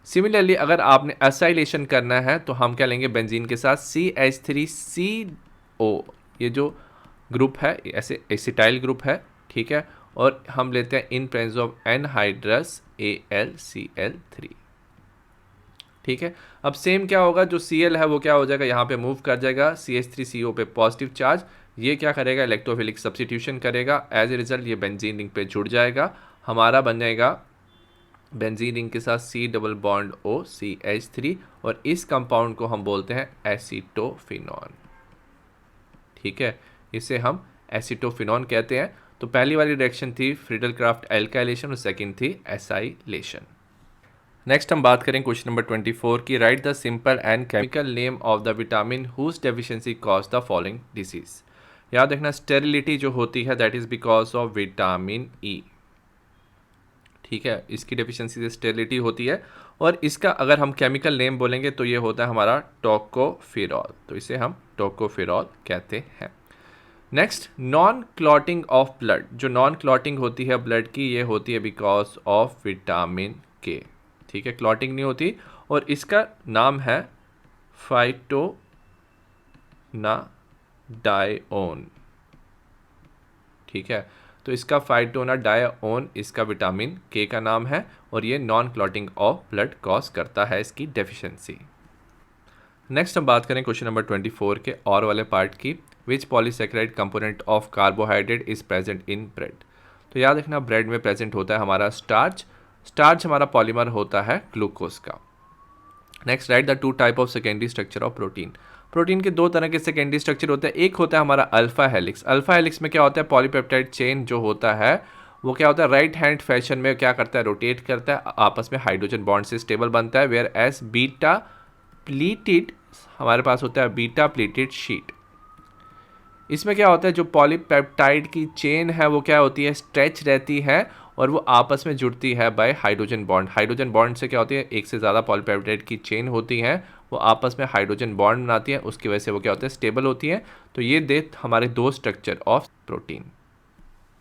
सिमिलरली अगर आपने एसाइलेशन करना है तो हम क्या लेंगे, बेंजीन के साथ CH3CO, ये जो ग्रुप है ऐसे एसिटाइल ग्रुप है। ठीक है, और हम लेते हैं इन प्रेजेंस ऑफ एनहाइड्रस AlCl3। ठीक है, अब सेम क्या होगा, जो Cl है वो क्या हो जाएगा, यहाँ पे मूव कर जाएगा CH3CO पे पॉजिटिव चार्ज, ये क्या करेगा, इलेक्ट्रोफिलिक सब्स्टिट्यूशन करेगा, एज ए रिजल्ट ये बेंजीन रिंग पे जुड़ जाएगा, हमारा बन जाएगा बेंजीन रिंग के साथ C double bond O CH3, और इस कंपाउंड को हम बोलते हैं एसीटोफिनॉन। ठीक है, इसे हम एसीटोफिनॉन कहते हैं। तो पहली वाली रिएक्शन थी फ्रीडल क्राफ्ट एल्काइलेशन और सेकंड थी एसाइलेशन। नेक्स्ट हम बात करें क्वेश्चन नंबर 24 की, write the simple and chemical name of the vitamin whose deficiency cause the following disease. याद रखना, स्टेरिलिटी जो होती है that is because of vitamin E. ठीक है, इसकी डेफिशिएंसी से स्टेरिलिटी होती है, और इसका अगर हम केमिकल नेम बोलेंगे तो ये होता है हमारा टोकोफेरॉल, तो इसे हम टोकोफेरॉल कहते हैं। Next, non clotting of blood, जो नॉन क्लॉटिंग होती है ब्लड की, ये होती है बिकॉज ऑफ विटामिन के। ठीक है, क्लॉटिंग नहीं होती, और इसका नाम है फाइटोनाडायोन। ठीक है, तो इसका फाइटोनाडायोन इसका विटामिन के का नाम है, और ये non clotting of blood cause करता है इसकी डेफिशिएंसी। नेक्स्ट हम बात करें क्वेश्चन नंबर 24 के और वाले पार्ट की, which polysaccharide component of carbohydrate is present in bread. तो याद रखना, ब्रेड में प्रेजेंट होता है हमारा स्टार्च, स्टार्च हमारा पॉलीमर होता है ग्लूकोज का। Next, right the two type of secondary structure of protein. Protein के दो तरह के सेकेंडरी स्ट्रक्चर होते हैं, एक होता है हमारा अल्फा हेलिक्स। अल्फा हेलिक्स में क्या होता है, पॉलीपेप्टाइड चेन जो होता है वो क्या होता है, राइट हैंड फैशन में क्या करता है, रोटेट करता है, आपस में हाइड्रोजन बॉन्ड से स्टेबल बनता है, वेयर एज बीटा प्लीटेड हमारे पास होता है बीटा प्लीटेड शीट। इसमें क्या होता है, जो पॉलीपेप्टाइड की चेन है वो क्या होती है, स्ट्रेच रहती है, और वो आपस में जुड़ती है bye hydrogen bond. Hydrogen bond से क्या होती है, एक से ज़्यादा पॉलीपेप्टाइड की चेन होती हैं, वो आपस में हाइड्रोजन बॉन्ड बनाती है, उसकी वजह से वो क्या होता है, स्टेबल होती है। तो ये दे हमारे दो स्ट्रक्चर ऑफ प्रोटीन।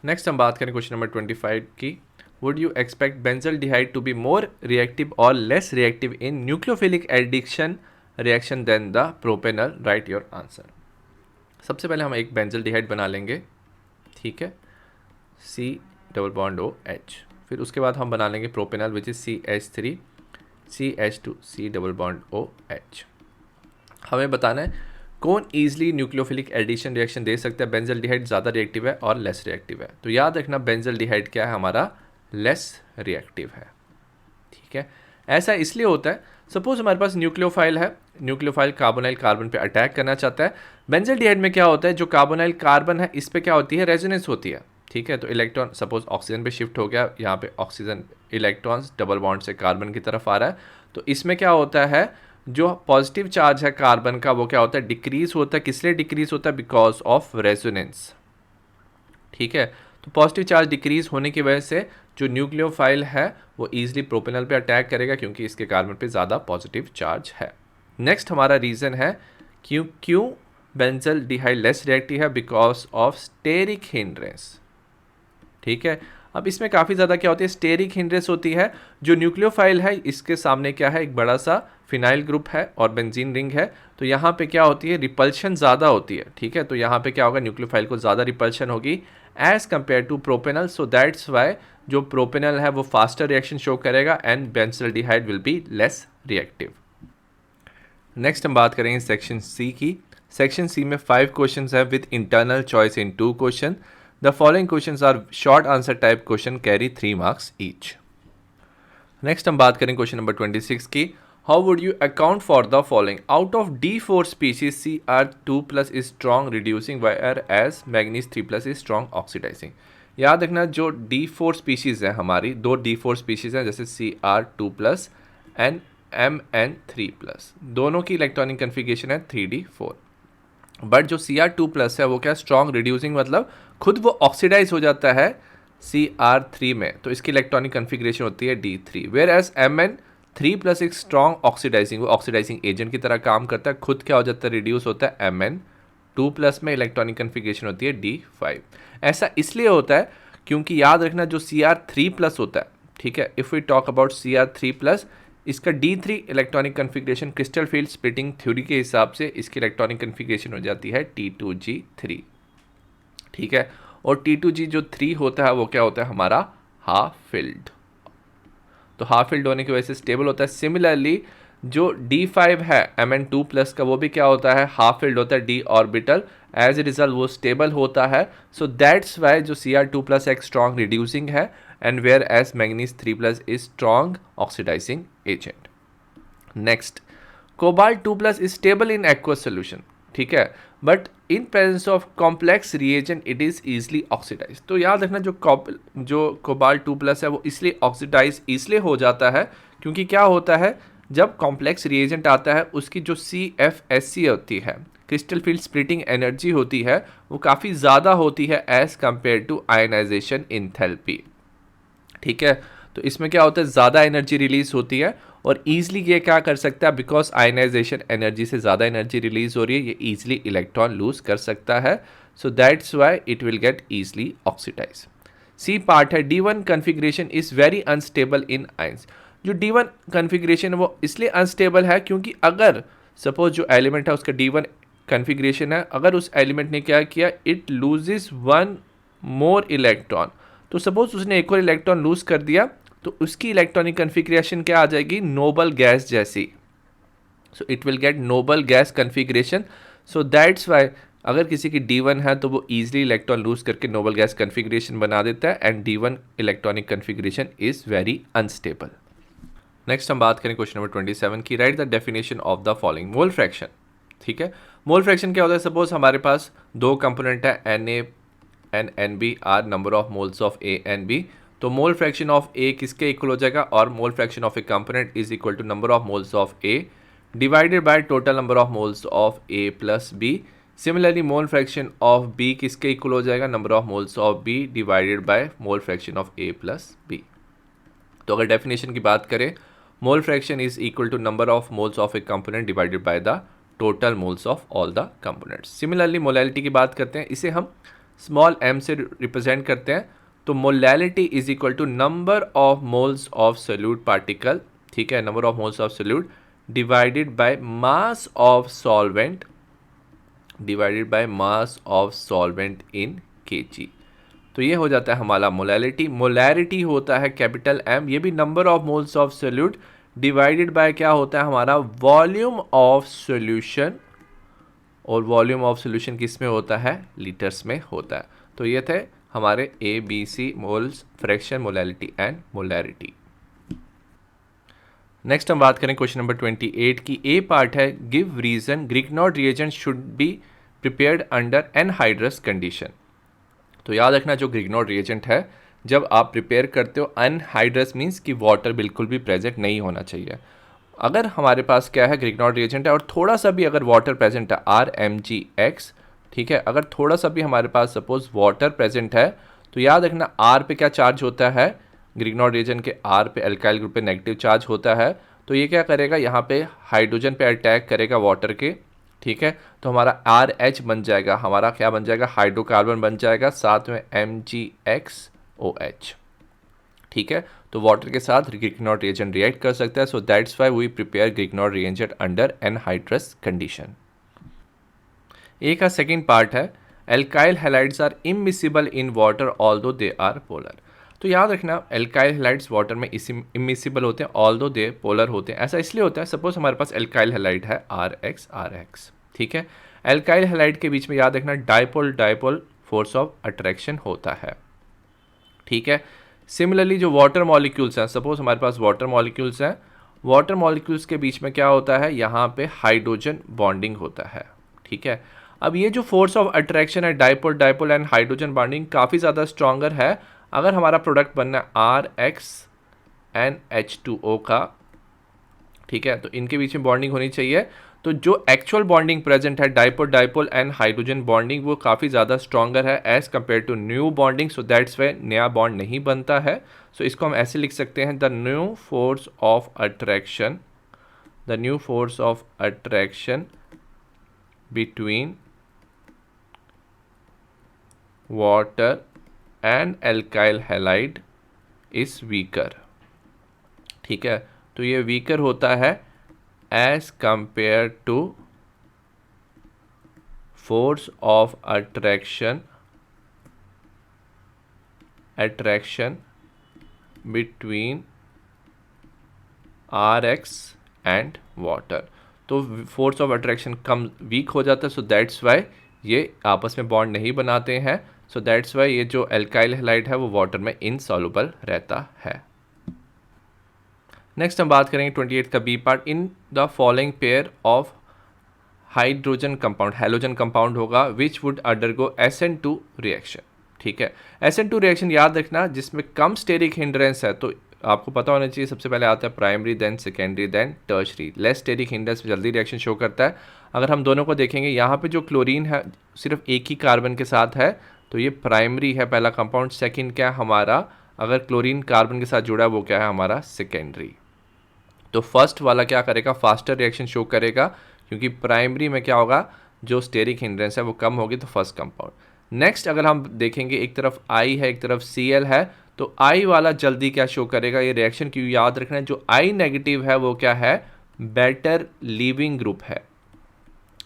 नेक्स्ट हम बात करें क्वेश्चन नंबर 25 की, would you expect benzaldehyde to be more reactive or less reactive in nucleophilic addition reaction than the propanal, write your answer. सबसे पहले हम एक बेंजल्डिहाइड बना लेंगे। ठीक है, C डबल बॉन्ड OH, फिर उसके बाद हम बना लेंगे propanal which is CH3 CH2 C double bond OH। हमें बताना है कौन ईजिली न्यूक्लियोफिलिक एडिशन रिएक्शन दे सकता है, बेंजल्डिहाइड ज़्यादा रिएक्टिव है और लेस रिएक्टिव है। तो याद रखना, बेंजल्डिहाइड क्या है, हमारा लेस रिएक्टिव है। ठीक है, ऐसा इसलिए होता है, सपोज हमारे पास न्यूक्लियोफाइल है, न्यूक्लियोफाइल कार्बोनाइल कार्बन पे अटैक करना चाहता है। बेंजल्डिहाइड में क्या होता है, जो कार्बोनाइल कार्बन है इस पे क्या होती है, रेजोनेंस होती है। ठीक है, तो इलेक्ट्रॉन सपोज ऑक्सीजन पे शिफ्ट हो गया, यहाँ पे ऑक्सीजन इलेक्ट्रॉन्स डबल बॉन्ड से कार्बन की तरफ आ रहा है, तो इसमें क्या होता है, जो पॉजिटिव चार्ज है कार्बन का वो क्या होता है, डिक्रीज होता है। किस लिए डिक्रीज होता है, बिकॉज ऑफ रेजोनेंस। ठीक है, तो पॉजिटिव चार्ज डिक्रीज होने की वजह से जो न्यूक्लियोफाइल है वो ईजिली प्रोपेनल पे अटैक करेगा, क्योंकि इसके कार्बन पे ज़्यादा पॉजिटिव चार्ज है। नेक्स्ट हमारा रीज़न है क्यों बेंजल्डिहाइड लेस रिएक्टिव है, बिकॉज ऑफ स्टेरिक हिंड्रेंस। ठीक है, अब इसमें काफ़ी ज़्यादा क्या होती है, स्टेरिक हिंड्रेंस होती है। जो न्यूक्लियोफाइल है इसके सामने क्या है, एक बड़ा सा फिनाइल ग्रुप है और बेंजीन रिंग है, तो यहाँ पे क्या होती है, रिपल्शन ज़्यादा होती है। ठीक है, तो यहाँ पे क्या होगा, न्यूक्लियोफाइल को ज़्यादा रिपल्शन होगी as compare to propanal, so that's why जो प्रोपेनल है वो फास्टर रिएक्शन शो करेगा and benzaldehyde will be less reactive. Next हम बात करेंगे सेक्शन सी की। सेक्शन सी में 5 क्वेश्चंस है with internal choice in 2 question. The following questions are short answer type question, carry 3 marks each. Next हम बात करें क्वेश्चन नंबर 26 की, How would you account for the following? Out of D4 species, Cr2 plus is strong reducing, whereas manganese 3 plus is strong oxidizing. याद रखना जो D4 स्पीशीज़ है हमारी, दो D4 स्पीशीज़ हैं जैसे Cr2 plus and Mn3 plus, दोनों की इलेक्ट्रॉनिक कन्फिगरेशन है 3D4. बट जो Cr2 प्लस है वो क्या स्ट्रॉन्ग रिड्यूसिंग, मतलब खुद वो ऑक्सीडाइज हो जाता है Cr3 में, तो इसकी इलेक्ट्रॉनिक कन्फिगरेशन होती है D3. Where as Mn3 plus एक स्ट्रॉन्ग ऑक्सीडाइजिंग, वो ऑक्सीडाइजिंग एजेंट की तरह काम करता है, खुद क्या हो जाता है रिड्यूस होता है Mn2 प्लस में, इलेक्ट्रॉनिक कन्फिगरेशन होती है D5. ऐसा इसलिए होता है क्योंकि याद रखना जो Cr3 प्लस होता है, ठीक है, if we talk about Cr3 plus, इसका D3 electronic configuration crystal field splitting theory के हिसाब से इसकी इलेक्ट्रॉनिक कन्फिगरेशन हो जाती है T2G3, ठीक है. और T2G जो 3 होता है वो क्या होता है हमारा हाफ फिल्ड, तो हाफ फिल्ड होने की वजह से स्टेबल होता है. सिमिलरली जो D5 है Mn2 प्लस का, वो भी क्या होता है हाफ फिल्ड होता है D orbital, as a result वो स्टेबल होता है. सो दैट्स वाई जो Cr2 प्लस एक स्ट्रॉन्ग रिड्यूसिंग है and where as manganese 3 plus is strong oxidising agent. Next, cobalt 2 plus is stable in aqueous solution, ठीक है, but in presence of complex reagent it is easily oxidise. तो याद रखना जो कोबाल्ट 2 प्लस है वो इसलिए ऑक्सीडाइज इसलिए हो जाता है क्योंकि क्या होता है जब कॉम्प्लेक्स रिएजेंट आता है उसकी जो CFSC होती है, क्रिस्टल फील्ड स्प्लिटिंग एनर्जी होती है, वो काफ़ी ज़्यादा होती है as compare to ionisation enthalpy, ठीक है. तो इसमें क्या होता है ज़्यादा एनर्जी रिलीज होती है और ईजिली ये क्या कर सकता है, बिकॉज आयनाइजेशन एनर्जी से ज़्यादा एनर्जी रिलीज हो रही है, ये ईजिली इलेक्ट्रॉन लूज कर सकता है. So that's why it will get easily oxidise. C part है D1 configuration is very unstable in ions. जो D1 कन्फिग्रेशन है वो इसलिए अनस्टेबल है क्योंकि अगर सपोज जो एलिमेंट है उसका D1 कन्फिग्रेशन है, अगर उस एलिमेंट ने क्या किया, it loses one more electron, तो सपोज उसने एक और इलेक्ट्रॉन लूज कर दिया तो उसकी इलेक्ट्रॉनिक कन्फिग्रेशन क्या आ जाएगी, नोबल गैस जैसी. सो it will gate noble gas configuration. So that's Y अगर किसी की D1 है तो वो ईजिली इलेक्ट्रॉन लूज करके नोबल गैस कन्फिग्रेशन बना देता है and D1 electronic configuration is very unstable. Next हम बात करें क्वेश्चन नंबर 27 की. Write the definition of the following. Mole fraction, ठीक है. मोल फ्रैक्शन क्या होता है, सपोज हमारे पास दो कंपोनेंट है Na and Nb are number of moles of A and B. तो मोल फ्रैक्शन ऑफ A किसके इक्वल हो जाएगा, और mole fraction of a component is equal to number of moles of A divided by total number of moles of A plus B. Similarly mole fraction of B किसके इक्वल हो जाएगा, number of moles of B divided by mole fraction of A plus B. तो अगर डेफिनेशन की बात करें, mole fraction is equal to number of moles of a component divided by the total moles of all the components. Similarly molality की बात करते हैं, इसे हम स्मॉल m से रिप्रेजेंट करते हैं. तो molality is equal to number of moles of solute particle, ठीक है, number of moles of solute divided by mass of solvent divided by mass of solvent in kg. तो ये हो जाता है हमारा मोलैलिटी. मोलैरिटी होता है कैपिटल M, ये भी number of moles of solute divided bye क्या होता है हमारा वॉल्यूम ऑफ सॉल्यूशन, और वॉल्यूम ऑफ सॉल्यूशन किस में होता है, लीटर्स में होता है. तो ये थे हमारे ABC moles fraction, molality and molarity. Next हम बात करें क्वेश्चन नंबर 28 की. ए पार्ट है give reason Grignard reagent should be prepared under anhydrous condition. तो याद रखना जो ग्रिग्नॉर्ड रिएजेंट है जब आप प्रिपेयर करते हो, अनहाइड्रस मीन्स कि वाटर बिल्कुल भी प्रेजेंट नहीं होना चाहिए. अगर हमारे पास क्या है ग्रिग्नॉर्ड रिएजेंट है और थोड़ा सा भी अगर वाटर प्रेजेंट है RMgX, ठीक है, अगर थोड़ा सा भी हमारे पास सपोज वाटर प्रेजेंट है तो याद रखना R पे क्या चार्ज होता है, ग्रिग्नॉर्ड रिएजेंट के R पे एल्काइल ग्रुप पे नेगेटिव चार्ज होता है. तो ये क्या करेगा, यहाँ पे हाइड्रोजन पे अटैक करेगा वाटर के, ठीक है. तो हमारा RH बन जाएगा, हमारा क्या बन जाएगा, हाइड्रोकार्बन बन जाएगा, साथ में MgXOH, ठीक है. तो वाटर के साथ ग्रिग्नॉर्ड रिएजेंट रिएक्ट कर सकता है. So that's why we prepare Grignard reagent under anhydrous condition. A का सेकेंड पार्ट है alkyl halides are immiscible in water although they are polar. तो याद रखना एल्काइल हैलाइड्स वाटर में इमिसिबल होते हैं ऑल्दो दे पोलर होते हैं. ऐसा इसलिए होता है, सपोज हमारे पास एल्काइल हैलाइड है RX, ठीक है. एल्काइल हैलाइड के बीच में याद रखना डाइपोल फोर्स ऑफ अट्रैक्शन होता है, ठीक है. सिमिलरली जो वाटर मॉलिक्यूल्स हैं, सपोज हमारे पास वाटर मॉलिक्यूल्स हैं वाटर मॉलिक्यूल्स के बीच में क्या होता है, यहाँ पे हाइड्रोजन बॉन्डिंग होता है। ठीक है, अब ये जो फोर्स ऑफ अट्रैक्शन है dipole dipole and hydrogen bonding काफ़ी ज़्यादा स्ट्रॉन्गर है अगर हमारा प्रोडक्ट बनना है RX-NH2O का। ठीक है, तो इनके बीच में बॉन्डिंग होनी चाहिए। तो जो एक्चुअल बॉन्डिंग प्रेजेंट है dipole dipole and hydrogen bonding वो काफ़ी ज़्यादा स्ट्रॉन्गर है as compare to new bonding, so that's way नया बॉन्ड नहीं बनता है। सो इसको हम ऐसे लिख सकते हैं, the new force of attraction, the new force of attraction between water and alkyl halide is weaker. ठीक है, तो ये वीकर होता है as compare to force of attraction between RX and water. तो फोर्स ऑफ अट्रैक्शन कम वीक हो जाता है, सो दैट्स वाई ये आपस में बॉन्ड नहीं बनाते हैं। सो दैट्स वाई ये जो एल्काइल हैलाइड है वो वाटर में इनसॉल्युबल रहता है। नेक्स्ट हम बात करेंगे 28 का B part, in the following pair of hydrogen compound, halogen compound होगा which would undergo SN2 reaction. ठीक है, SN2 रिएक्शन याद रखना जिसमें कम स्टेरिक हिंड्रेंस है, तो आपको पता होना चाहिए सबसे पहले आता है primary then secondary then tertiary. Less steric hindrance में जल्दी रिएक्शन शो करता है। अगर हम दोनों को देखेंगे यहाँ पे जो क्लोरीन है सिर्फ एक ही कार्बन के साथ है तो ये प्राइमरी है पहला कंपाउंड। सेकेंड क्या है हमारा, अगर क्लोरीन कार्बन के साथ जुड़ा है वो क्या है हमारा सेकेंडरी। तो फर्स्ट वाला क्या करेगा, फास्टर रिएक्शन शो करेगा क्योंकि प्राइमरी में क्या होगा जो स्टेरिक हिंड्रेंस है वो कम होगी, तो फर्स्ट कंपाउंड। नेक्स्ट अगर हम देखेंगे एक तरफ I है एक तरफ Cl है, तो I वाला जल्दी क्या शो करेगा, ये रिएक्शन क्यों याद रखना है, जो I नेगेटिव है वो क्या है, बेटर लीविंग ग्रुप है।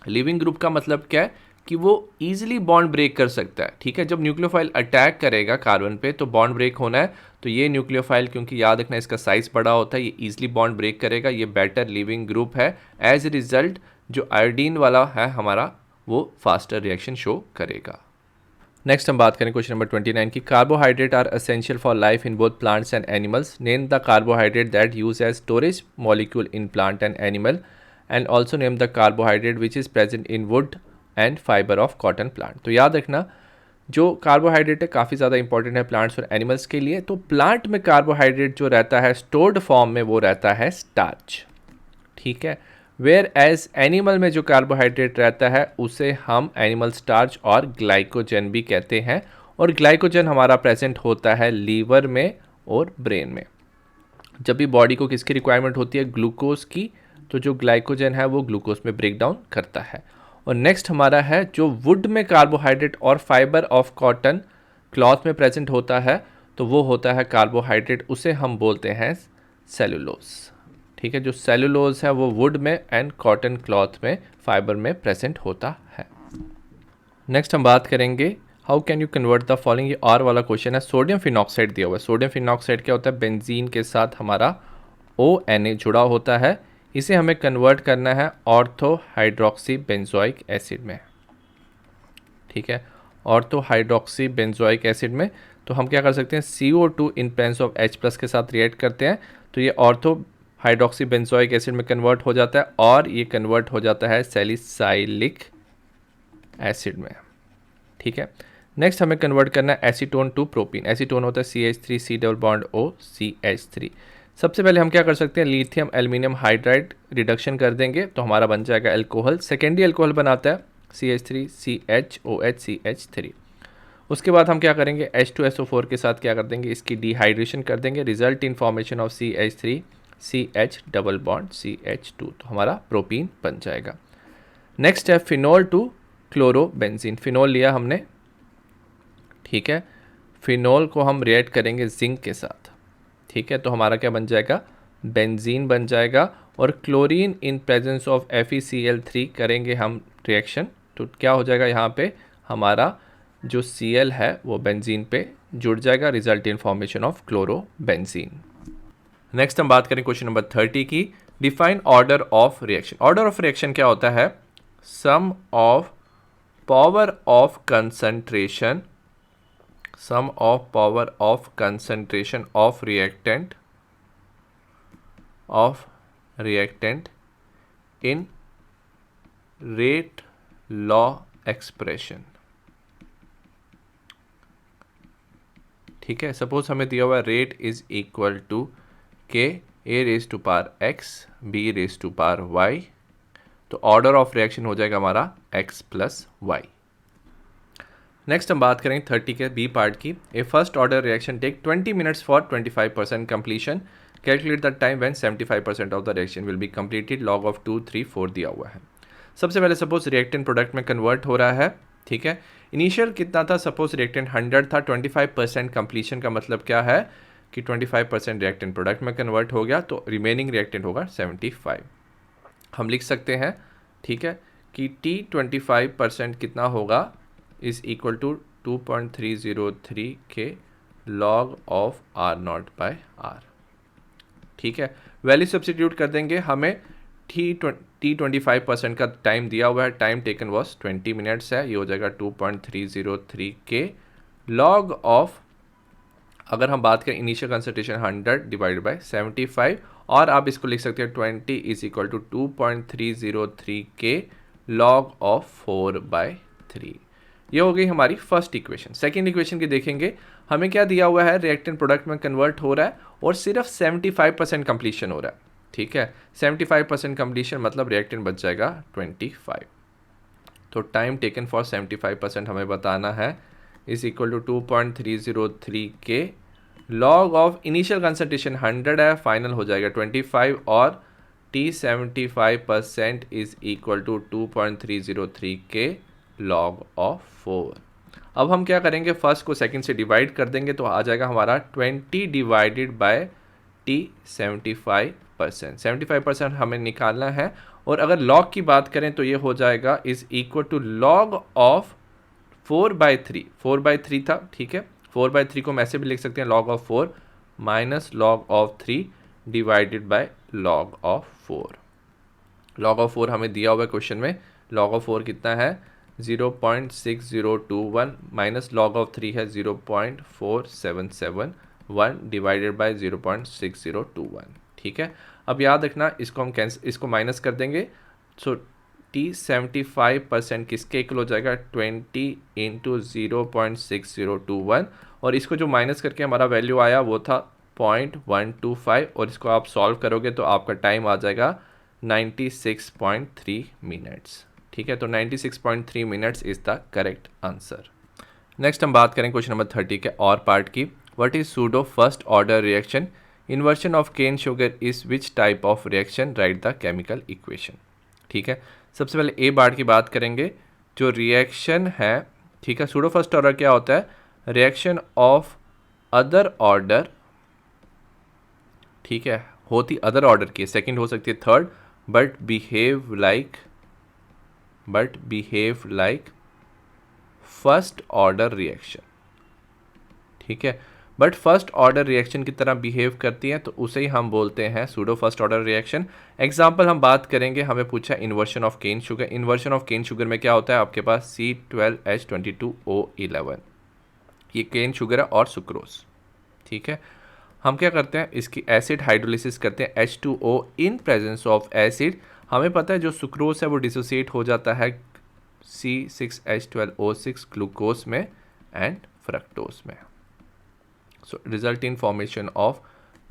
लीविंग ग्रुप का मतलब क्या है कि वो ईजिली बॉन्ड ब्रेक कर सकता है। ठीक है, जब न्यूक्लियोफाइल अटैक करेगा कार्बन पे तो बॉन्ड ब्रेक होना है, तो ये न्यूक्लियोफाइल क्योंकि याद रखना इसका साइज बड़ा होता है ये ईजिली बॉन्ड ब्रेक करेगा, ये बेटर लिविंग ग्रुप है। एज ए रिजल्ट जो आयोडीन वाला है हमारा वो फास्टर रिएक्शन शो करेगा। नेक्स्ट हम बात करें क्वेश्चन नंबर 29 की, carbohydrate are essential for life in both plants and animals, name the carbohydrate that use as storage molecule in plant and animal, and also name the carbohydrate which is present in wood and fibre of cotton plant. तो याद रखना जो कार्बोहाइड्रेट है काफ़ी ज़्यादा इंपॉर्टेंट है प्लांट्स और एनिमल्स के लिए। तो प्लांट में कार्बोहाइड्रेट जो रहता है स्टोर्ड फॉर्म में वो रहता है स्टार्च। ठीक है, वेयर एज एनिमल में जो कार्बोहाइड्रेट रहता है उसे हम एनिमल स्टार्च और ग्लाइकोजन भी कहते हैं, और ग्लाइकोजन हमारा प्रेजेंट होता है लीवर में और ब्रेन में। जब भी बॉडी को किसकी रिक्वायरमेंट होती है, ग्लूकोज की, तो जो ग्लाइकोजन है वो ग्लूकोज में ब्रेक डाउन करता है। और नेक्स्ट हमारा है जो वुड में कार्बोहाइड्रेट और फाइबर ऑफ कॉटन क्लॉथ में प्रेजेंट होता है, तो वो होता है कार्बोहाइड्रेट, उसे हम बोलते हैं सेलुलोज। ठीक है, जो सेलुलोज है वो वुड में एंड कॉटन क्लॉथ में फाइबर में प्रेजेंट होता है। नेक्स्ट हम बात करेंगे how can you convert the following, ये और वाला क्वेश्चन है। सोडियम फिनॉक्साइड दिया हुआ है, सोडियम फिनॉक्साइड क्या होता है, बेंजीन के साथ हमारा ONA जुड़ा होता है, इसे हमें कन्वर्ट करना है ऑर्थो हाइड्रोक्सी बेंजोइक एसिड में। ठीक है, ऑर्थो हाइड्रोक्सी बेंजोइक एसिड में तो हम क्या कर सकते हैं, CO2 in presence of H+ के साथ रिएक्ट करते हैं तो ये ऑर्थो हाइड्रोक्सी बेंजोइक एसिड में कन्वर्ट हो जाता है और ये कन्वर्ट हो जाता है सैलिसाइलिक एसिड में। ठीक है, नेक्स्ट हमें कन्वर्ट करना है एसीटोन टू प्रोपीन। एसीटोन होता है CH3 C double bond O CH3। सबसे पहले हम क्या कर सकते हैं, लिथियम एल्यूमिनियम हाइड्राइड रिडक्शन कर देंगे तो हमारा बन जाएगा अल्कोहल। सेकेंडरी अल्कोहल बनाता है CH3 CHOH CH3। उसके बाद हम क्या करेंगे, H2SO4 के साथ क्या कर देंगे, इसकी डिहाइड्रेशन कर देंगे, result in formation of CH3 CH double bond CH2, तो हमारा प्रोपीन बन जाएगा। नेक्स्ट है फिनोल टू क्लोरोबेंजीन। फिनोल लिया हमने, ठीक है, फिनोल को हम रिएक्ट करेंगे जिंक के साथ। ठीक है, तो हमारा क्या बन जाएगा, बेंजीन बन जाएगा। और chlorine in presence of FeCl3 करेंगे हम रिएक्शन, तो क्या हो जाएगा, यहाँ पे हमारा जो Cl है वो बेंजीन पे जुड़ जाएगा, result in formation of chlorobenzene. Next हम बात करें क्वेश्चन नंबर 30 की, define order of reaction. Order of reaction क्या होता है, sum of power of concentration, sum of power of concentration of reactant reactant in rate law expression। ठीक है, सपोज हमें दिया हुआ rate is equal to K A raise to power X B raise to power Y, तो ऑर्डर ऑफ रिएक्शन हो जाएगा हमारा x प्लस वाई। नेक्स्ट हम बात करेंगे 30 के बी पार्ट की। A first order reaction take 20 minutes for 25% completion, calculate the time when 75% of the reaction will be completed, log of 2 3 4 दिया हुआ है। सबसे पहले सपोज रिएक्टेंट प्रोडक्ट में कन्वर्ट हो रहा है। ठीक है, इनिशियल कितना था, सपोज रिएक्टेंट 100 था, 25% कंप्लीशन का मतलब क्या है कि 25% रिएक्टेंट प्रोडक्ट में कन्वर्ट हो गया, तो रिमेनिंग रिएक्टेंट होगा 75। हम लिख सकते हैं, ठीक है, कि T25% कितना होगा इज इक्वल टू 2.303 के log of R0 bye R। ठीक है, वैल्यू सब्स्टिट्यूट कर देंगे, हमें T25% का टाइम दिया हुआ है, टाइम टेकन वॉज 20 मिनट्स है, ये हो जाएगा 2.303 के लॉग ऑफ, अगर हम बात करें इनिशियल कंसंट्रेशन 100 डिवाइडेड बाय 75, और आप इसको लिख सकते हैं 20 इज इक्वल टू 2.303 के लॉग ऑफ 4/3। ये हो गई हमारी फर्स्ट इक्वेशन। सेकेंड इक्वेशन की देखेंगे, हमें क्या दिया हुआ है, रिएक्टेंट प्रोडक्ट में कन्वर्ट हो रहा है और सिर्फ 75% कंप्लीशन हो रहा है। ठीक है, 75% कंप्लीशन मतलब रिएक्टेंट बच जाएगा 25। तो टाइम टेकन फॉर 75% हमें बताना है इज इक्वल टू 2.303 के लॉग ऑफ इनिशियल कंसंट्रेशन 100 है, फाइनल हो जाएगा 25, और T75% इज इक्वल टू 2.303 के लॉग ऑफ 4। अब हम क्या करेंगे, फर्स्ट को सेकंड से डिवाइड कर देंगे, तो आ जाएगा हमारा 20 डिवाइडेड बाय T75%। 75% हमें निकालना है, और अगर लॉग की बात करें तो ये हो जाएगा is equal to log of 4/3। 4/3 था, ठीक है, 4/3 को हम ऐसे भी लिख सकते हैं, log of 4 minus log of 3 divided by log of 4। Log of 4 हमें दिया हुआ है क्वेश्चन में, लॉग ऑफ 4 कितना है 0.6021 माइनस लॉग ऑफ 3 है 0.4771 डिवाइडेड बाय 0.6021। ठीक है, अब याद रखना इसको हम इसको माइनस कर देंगे, सो T75% किसके इक्वल हो जाएगा 20 इंटू 0.6021, और इसको जो माइनस करके हमारा वैल्यू आया वो था 0.125, और इसको आप सॉल्व करोगे तो आपका टाइम आ जाएगा 96.3 मिनट्स। ठीक है, तो 96.3 minutes is the correct answer. Next हम बात करें क्वेश्चन नंबर 30 के और पार्ट की। What is pseudo first order reaction, inversion of cane sugar is which type of reaction, write the chemical equation. ठीक है, सबसे पहले ए पार्ट की बात करेंगे, जो रिएक्शन है, ठीक है, सूडो फर्स्ट ऑर्डर क्या होता है, रिएक्शन ऑफ अदर ऑर्डर, ठीक है, होती अदर ऑर्डर की, सेकंड हो सकती है third, but behave like first order reaction. ठीक है, बट फर्स्ट ऑर्डर रिएक्शन की तरह बिहेव करती है, तो उसे ही हम बोलते हैं pseudo first order reaction. Example हम बात करेंगे, हमें पूछा inversion of cane sugar. Inversion of cane sugar में क्या होता है, आपके पास C12H22O11, ये केन शुगर है और सुक्रोज। ठीक है, हम क्या करते हैं, इसकी एसिड हाइड्रोलिसिस करते हैं H2O in presence of acid. हमें पता है जो सुक्रोज है वो डिसोसिएट हो जाता है C6H12O6 ग्लूकोज में एंड फ्रक्टोज में, so result in formation of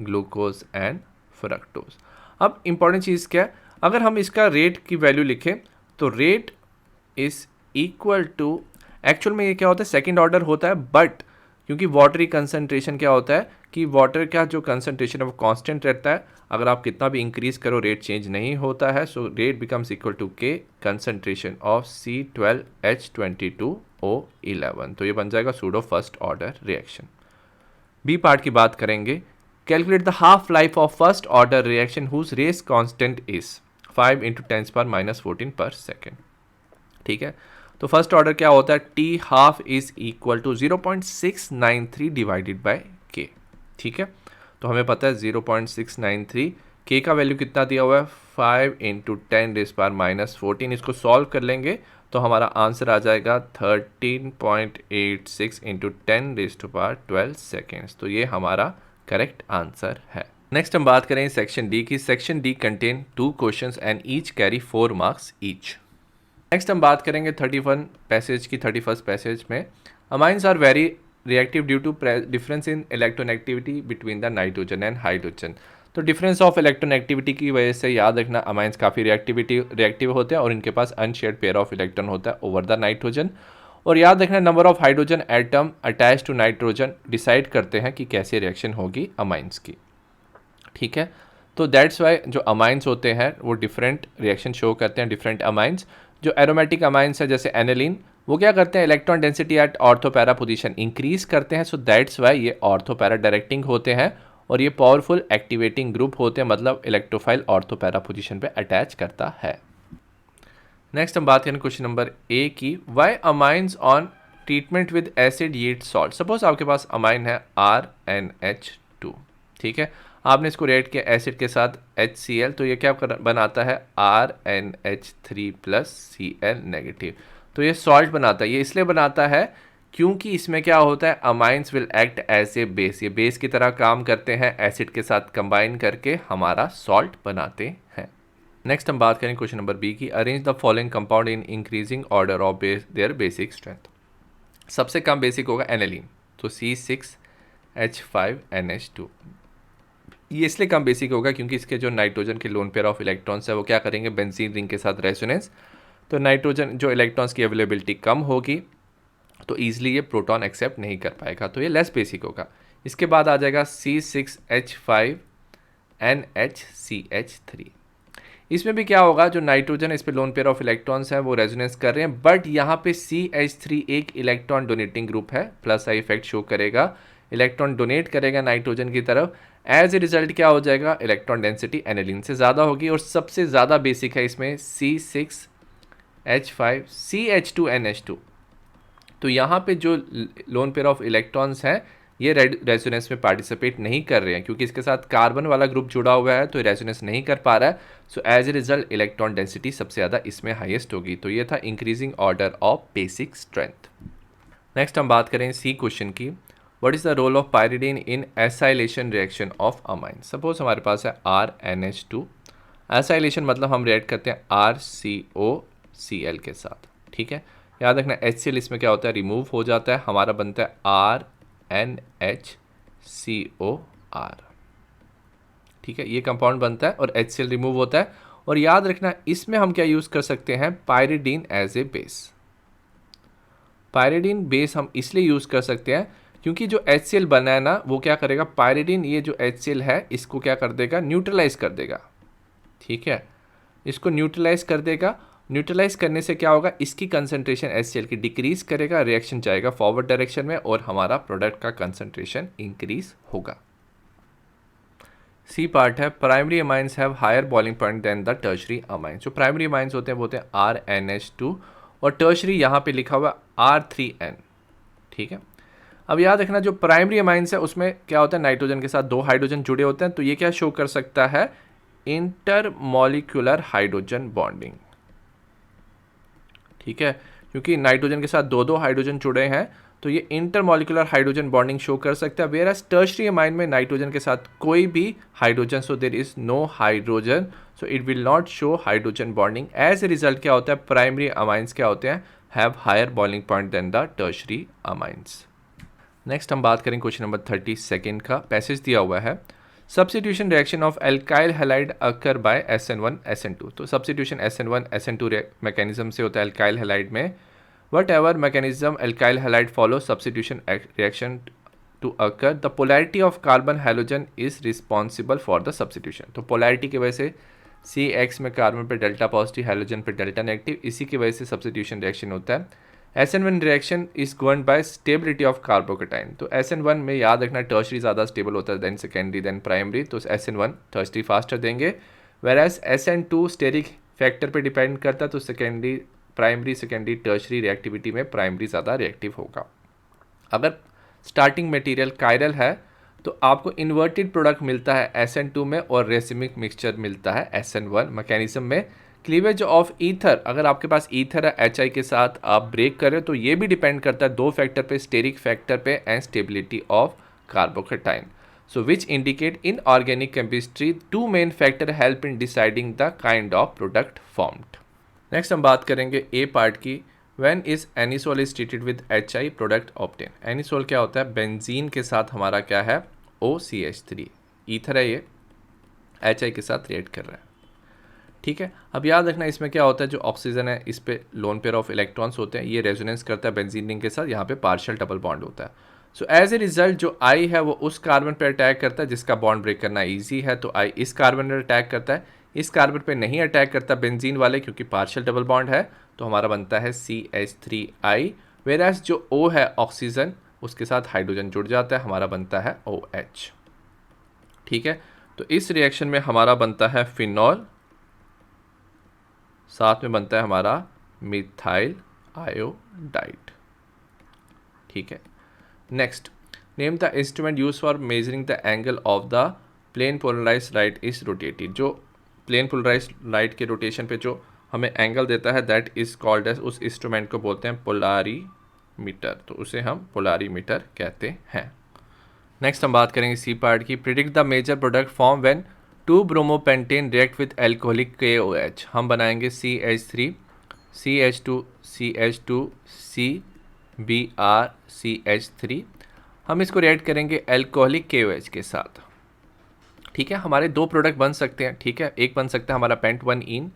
glucose and fructose. अब इंपॉर्टेंट चीज़ क्या है, अगर हम इसका रेट की वैल्यू लिखें तो rate is equal to, actual में ये क्या होता है, सेकेंड ऑर्डर होता है, बट क्योंकि वाटर की कंसनट्रेशन क्या होता है कि वाटर का जो कंसनट्रेशन है वो कांस्टेंट रहता है, अगर आप कितना भी इंक्रीज करो रेट चेंज नहीं होता है, so rate becomes equal to k concentration of C12H22O11, तो ये बन जाएगा pseudo first order reaction. B part की बात करेंगे, calculate the half life of first order reaction whose rate constant is 5 × 10⁻⁻14 पर सेकेंड। ठीक है, तो फर्स्ट ऑर्डर क्या होता है, T half is equal to 0.693 divided by k. ठीक है, तो हमें पता है 0.693, के का वैल्यू कितना दिया हुआ है 5 × 10⁻⁻14, इसको सॉल्व कर लेंगे तो हमारा आंसर आ जाएगा 13.86 × 10⁻12 सेकेंड्स, तो ये हमारा करेक्ट आंसर है। नेक्स्ट हम बात करें सेक्शन डी की। Section D contain 2 questions and each carry 4 marks each. Next हम बात करेंगे 31 पैसेज की। 31st पैसेज में amines are very reactive due to difference in electronegativity between the nitrogen and hydrogen. तो डिफरेंस ऑफ इलेक्ट्रोनेगेटिविटी की वजह से याद रखना अमाइंस काफ़ी रिएक्टिव होते हैं और इनके पास अनशेयर्ड पेयर ऑफ इलेक्ट्रॉन होता है ओवर द नाइट्रोजन। और याद रखना number of hydrogen atom attach to nitrogen decide करते हैं कि कैसे रिएक्शन होगी अमाइंस की। ठीक है, तो दैट्स वाई जो अमाइंस होते हैं वो डिफरेंट रिएक्शन शो करते हैं। डिफरेंट अमाइंस जो एरोमेटिक अमाइंस है जैसे एनिलीन, वो क्या करते हैं, electron density at ortho para position increase करते हैं। सो दैट्स वाई ये ऑर्थोपैरा डायरेक्टिंग होते हैं और ये पावरफुल एक्टिवेटिंग ग्रुप होते हैं, मतलब इलेक्ट्रोफाइल ऑर्थोपैरा पोजीशन पे अटैच करता है। नेक्स्ट हम बात करें क्वेश्चन नंबर ए की। Y amines on treatment with acid yield salt. Suppose आपके पास अमाइन है RnH2, ठीक है, आपने इसको रिएक्ट किया एसिड के साथ HCl, तो ये क्या बनाता है RnH3 प्लस Cl नेगेटिव। तो ये सॉल्ट बनाता है। ये इसलिए बनाता है क्योंकि इसमें क्या होता है, amines will act as a base. ये बेस की तरह काम करते हैं, एसिड के साथ कंबाइन करके हमारा सॉल्ट बनाते हैं। नेक्स्ट हम बात करें क्वेश्चन नंबर बी की। Arrange the following compound in increasing order of their basic strength. सबसे कम बेसिक होगा एनिलीन, तो C6H5NH2। ये इसलिए कम बेसिक होगा क्योंकि इसके जो नाइट्रोजन के लोन पेयर ऑफ इलेक्ट्रॉन्स है वो क्या करेंगे, बेंजीन रिंग के साथ रेजोनेंस, तो नाइट्रोजन जो इलेक्ट्रॉन्स की अवेलेबिलिटी कम होगी तो ईजिली ये प्रोटॉन एक्सेप्ट नहीं कर पाएगा, तो ये लेस बेसिक होगा। इसके बाद आ जाएगा C6H5NHCH3। इसमें भी क्या होगा, जो नाइट्रोजन इस पे लोन पेयर ऑफ इलेक्ट्रॉन्स हैं वो रेजोनेंस कर रहे हैं, बट यहाँ पे CH3 एक इलेक्ट्रॉन डोनेटिंग ग्रुप है, प्लस आई इफेक्ट शो करेगा, इलेक्ट्रॉन डोनेट करेगा नाइट्रोजन की तरफ। एज ए रिजल्ट क्या हो जाएगा, इलेक्ट्रॉन डेंसिटी एनिलीन से ज़्यादा होगी और सबसे ज़्यादा बेसिक है इसमें C6H5CH2NH2। तो यहाँ पे जो लोन पेयर ऑफ इलेक्ट्रॉन्स हैं ये रेजोनेंस में पार्टिसिपेट नहीं कर रहे हैं क्योंकि इसके साथ कार्बन वाला ग्रुप जुड़ा हुआ है, तो रेजोनेंस नहीं कर पा रहा है। So as a result electron density सबसे ज़्यादा इसमें हाईएस्ट होगी। तो ये था increasing order of basic strength. Next हम बात करें सी क्वेश्चन की। What is the role of pyridine in acylation reaction of amine. Suppose हमारे पास है RnH2, एसाइलेशन मतलब हम रिएक्ट करते हैं RCOCl के साथ, ठीक है। याद रखना HCl इसमें क्या होता है, रिमूव हो जाता है, हमारा बनता है RnHCOR, ठीक है, ये कंपाउंड बनता है और HCl रिमूव होता है। और याद रखना इसमें हम क्या यूज़ कर सकते हैं, pyridine as a base. Pyridine base हम इसलिए यूज़ कर सकते हैं क्योंकि जो HCl बना है ना वो क्या करेगा, पायरिडीन ये जो HCl है इसको क्या कर देगा, न्यूट्रलाइज कर देगा, ठीक है, इसको न्यूट्रलाइज कर देगा। न्यूट्रलाइज करने से क्या होगा, इसकी कंसंट्रेशन HCl की डिक्रीज करेगा, रिएक्शन जाएगा फॉरवर्ड डायरेक्शन में और हमारा प्रोडक्ट का कंसंट्रेशन इंक्रीज होगा। सी पार्ट है, primary amines have higher boiling point than the tertiary amines. जो प्राइमरी अमाइंस होते हैं वो होते हैं RnH2 और टर्शरी यहाँ पे लिखा हुआ R3N, ठीक है। अब याद रखना जो प्राइमरी अमाइंस है उसमें क्या होता है, नाइट्रोजन के साथ 2 हाइड्रोजन जुड़े होते हैं, तो ये क्या शो कर सकता है, इंटरमॉलिक्यूलर हाइड्रोजन बॉन्डिंग, ठीक है, क्योंकि नाइट्रोजन के साथ 2 हाइड्रोजन जुड़े हैं तो ये इंटरमॉलिक्यूलर हाइड्रोजन बॉन्डिंग शो कर सकता है। वेयरएज टर्शरी अमाइन में नाइट्रोजन के साथ कोई भी hydrogen, so there is no hydrogen, so it will not show hydrogen bonding. As a result क्या होता है, प्राइमरी अमाइंस क्या होते हैं, have higher boiling point than the tertiary amines. Next हम बात करें क्वेश्चन नंबर 32 का। पैसेज दिया हुआ है, substitution reaction of alkyl halide occur by SN1 SN2। तो सब्स्टिट्यूशन SN1 SN2 मैकेनिज्म से होता है एल्काइल हैलाइड में। Whatever mechanism alkyl halide follow substitution reaction to occur, the polarity of carbon halogen is responsible for the substitution. तो पोलैरिटी की वजह से CX में कार्बन पे डेल्टा पॉजिटिव, हैलोजन पे डेल्टा नेगेटिव, इसी की वजह से सब्स्टिट्यूशन रिएक्शन होता है। SN1 reaction is govern by stability of carbocation. तो SN1 में याद रखना टर्शरी ज़्यादा स्टेबल होता है देन सेकेंडरी देन प्राइमरी, तो SN1 टर्शरी फास्टर देंगे। वेराज SN2 स्टेरिक फैक्टर पे डिपेंड करता है, तो secondary primary secondary tertiary reactivity में प्राइमरी ज़्यादा रिएक्टिव होगा। अगर स्टार्टिंग मटेरियल कायरल है तो आपको इन्वर्टेड प्रोडक्ट मिलता है SN2 में और रेसिमिक मिक्सचर मिलता है SN1 मैकेनिज्म में। क्लीवेज ऑफ ईथर, अगर आपके पास ईथर है HI के साथ आप ब्रेक कर रहे हो तो ये भी डिपेंड करता है 2 फैक्टर पे, स्टेरिक फैक्टर पे and stability of carbocation. So which indicate in organic chemistry two main factor help in deciding the kind of product formed. Next हम बात करेंगे ए पार्ट की. When is anisole is treated with HI product obtain. Anisole क्या होता है? बेंजीन के साथ हमारा क्या है? OCH3 ईथर है, ये HI के साथ रिएक्ट कर रहा है. ठीक है, अब याद रखना इसमें क्या होता है, जो ऑक्सीजन है इस पे लोन पेयर ऑफ इलेक्ट्रॉन्स होते हैं, ये रेजोनेंस करता है बेंजीन रिंग के साथ, यहाँ पे पार्शियल डबल बॉन्ड होता है. सो एज ए रिजल्ट जो I है वो उस कार्बन पर अटैक करता है जिसका बॉन्ड ब्रेक करना ईजी है, तो I इस कार्बन पर अटैक करता है, इस कार्बन पे नहीं अटैक करता बेंजीन वाले क्योंकि पार्शियल डबल बॉन्ड है, तो हमारा बनता है CH3I. वेरास जो O है ऑक्सीजन, उसके साथ हाइड्रोजन जुड़ जाता है, हमारा बनता है OH. ठीक है, तो इस रिएक्शन में हमारा बनता है फिनॉल, साथ में बनता है हमारा मिथाइल आयोडाइड. ठीक है, next name the instrument use for measuring the angle of the plane polarized light is rotated. जो प्लेन पोलराइज्ड लाइट के रोटेशन पे जो हमें एंगल देता है दैट इज कॉल्ड एज, उस इंस्ट्रूमेंट को बोलते हैं पोलारीमीटर, तो उसे हम पोलारीमीटर कहते हैं. नेक्स्ट हम बात करेंगे सी पार्ट की. Predict the major product form when 2 bromopentane react with alcoholic KOH. हम बनाएंगे CH3 CH2 CH2 CBr CH3. हम इसको रिएक्ट करेंगे एल्कोहलिक KOH के साथ. ठीक है, हमारे दो प्रोडक्ट बन सकते हैं. ठीक है, एक बन सकता है हमारा पेंट1इन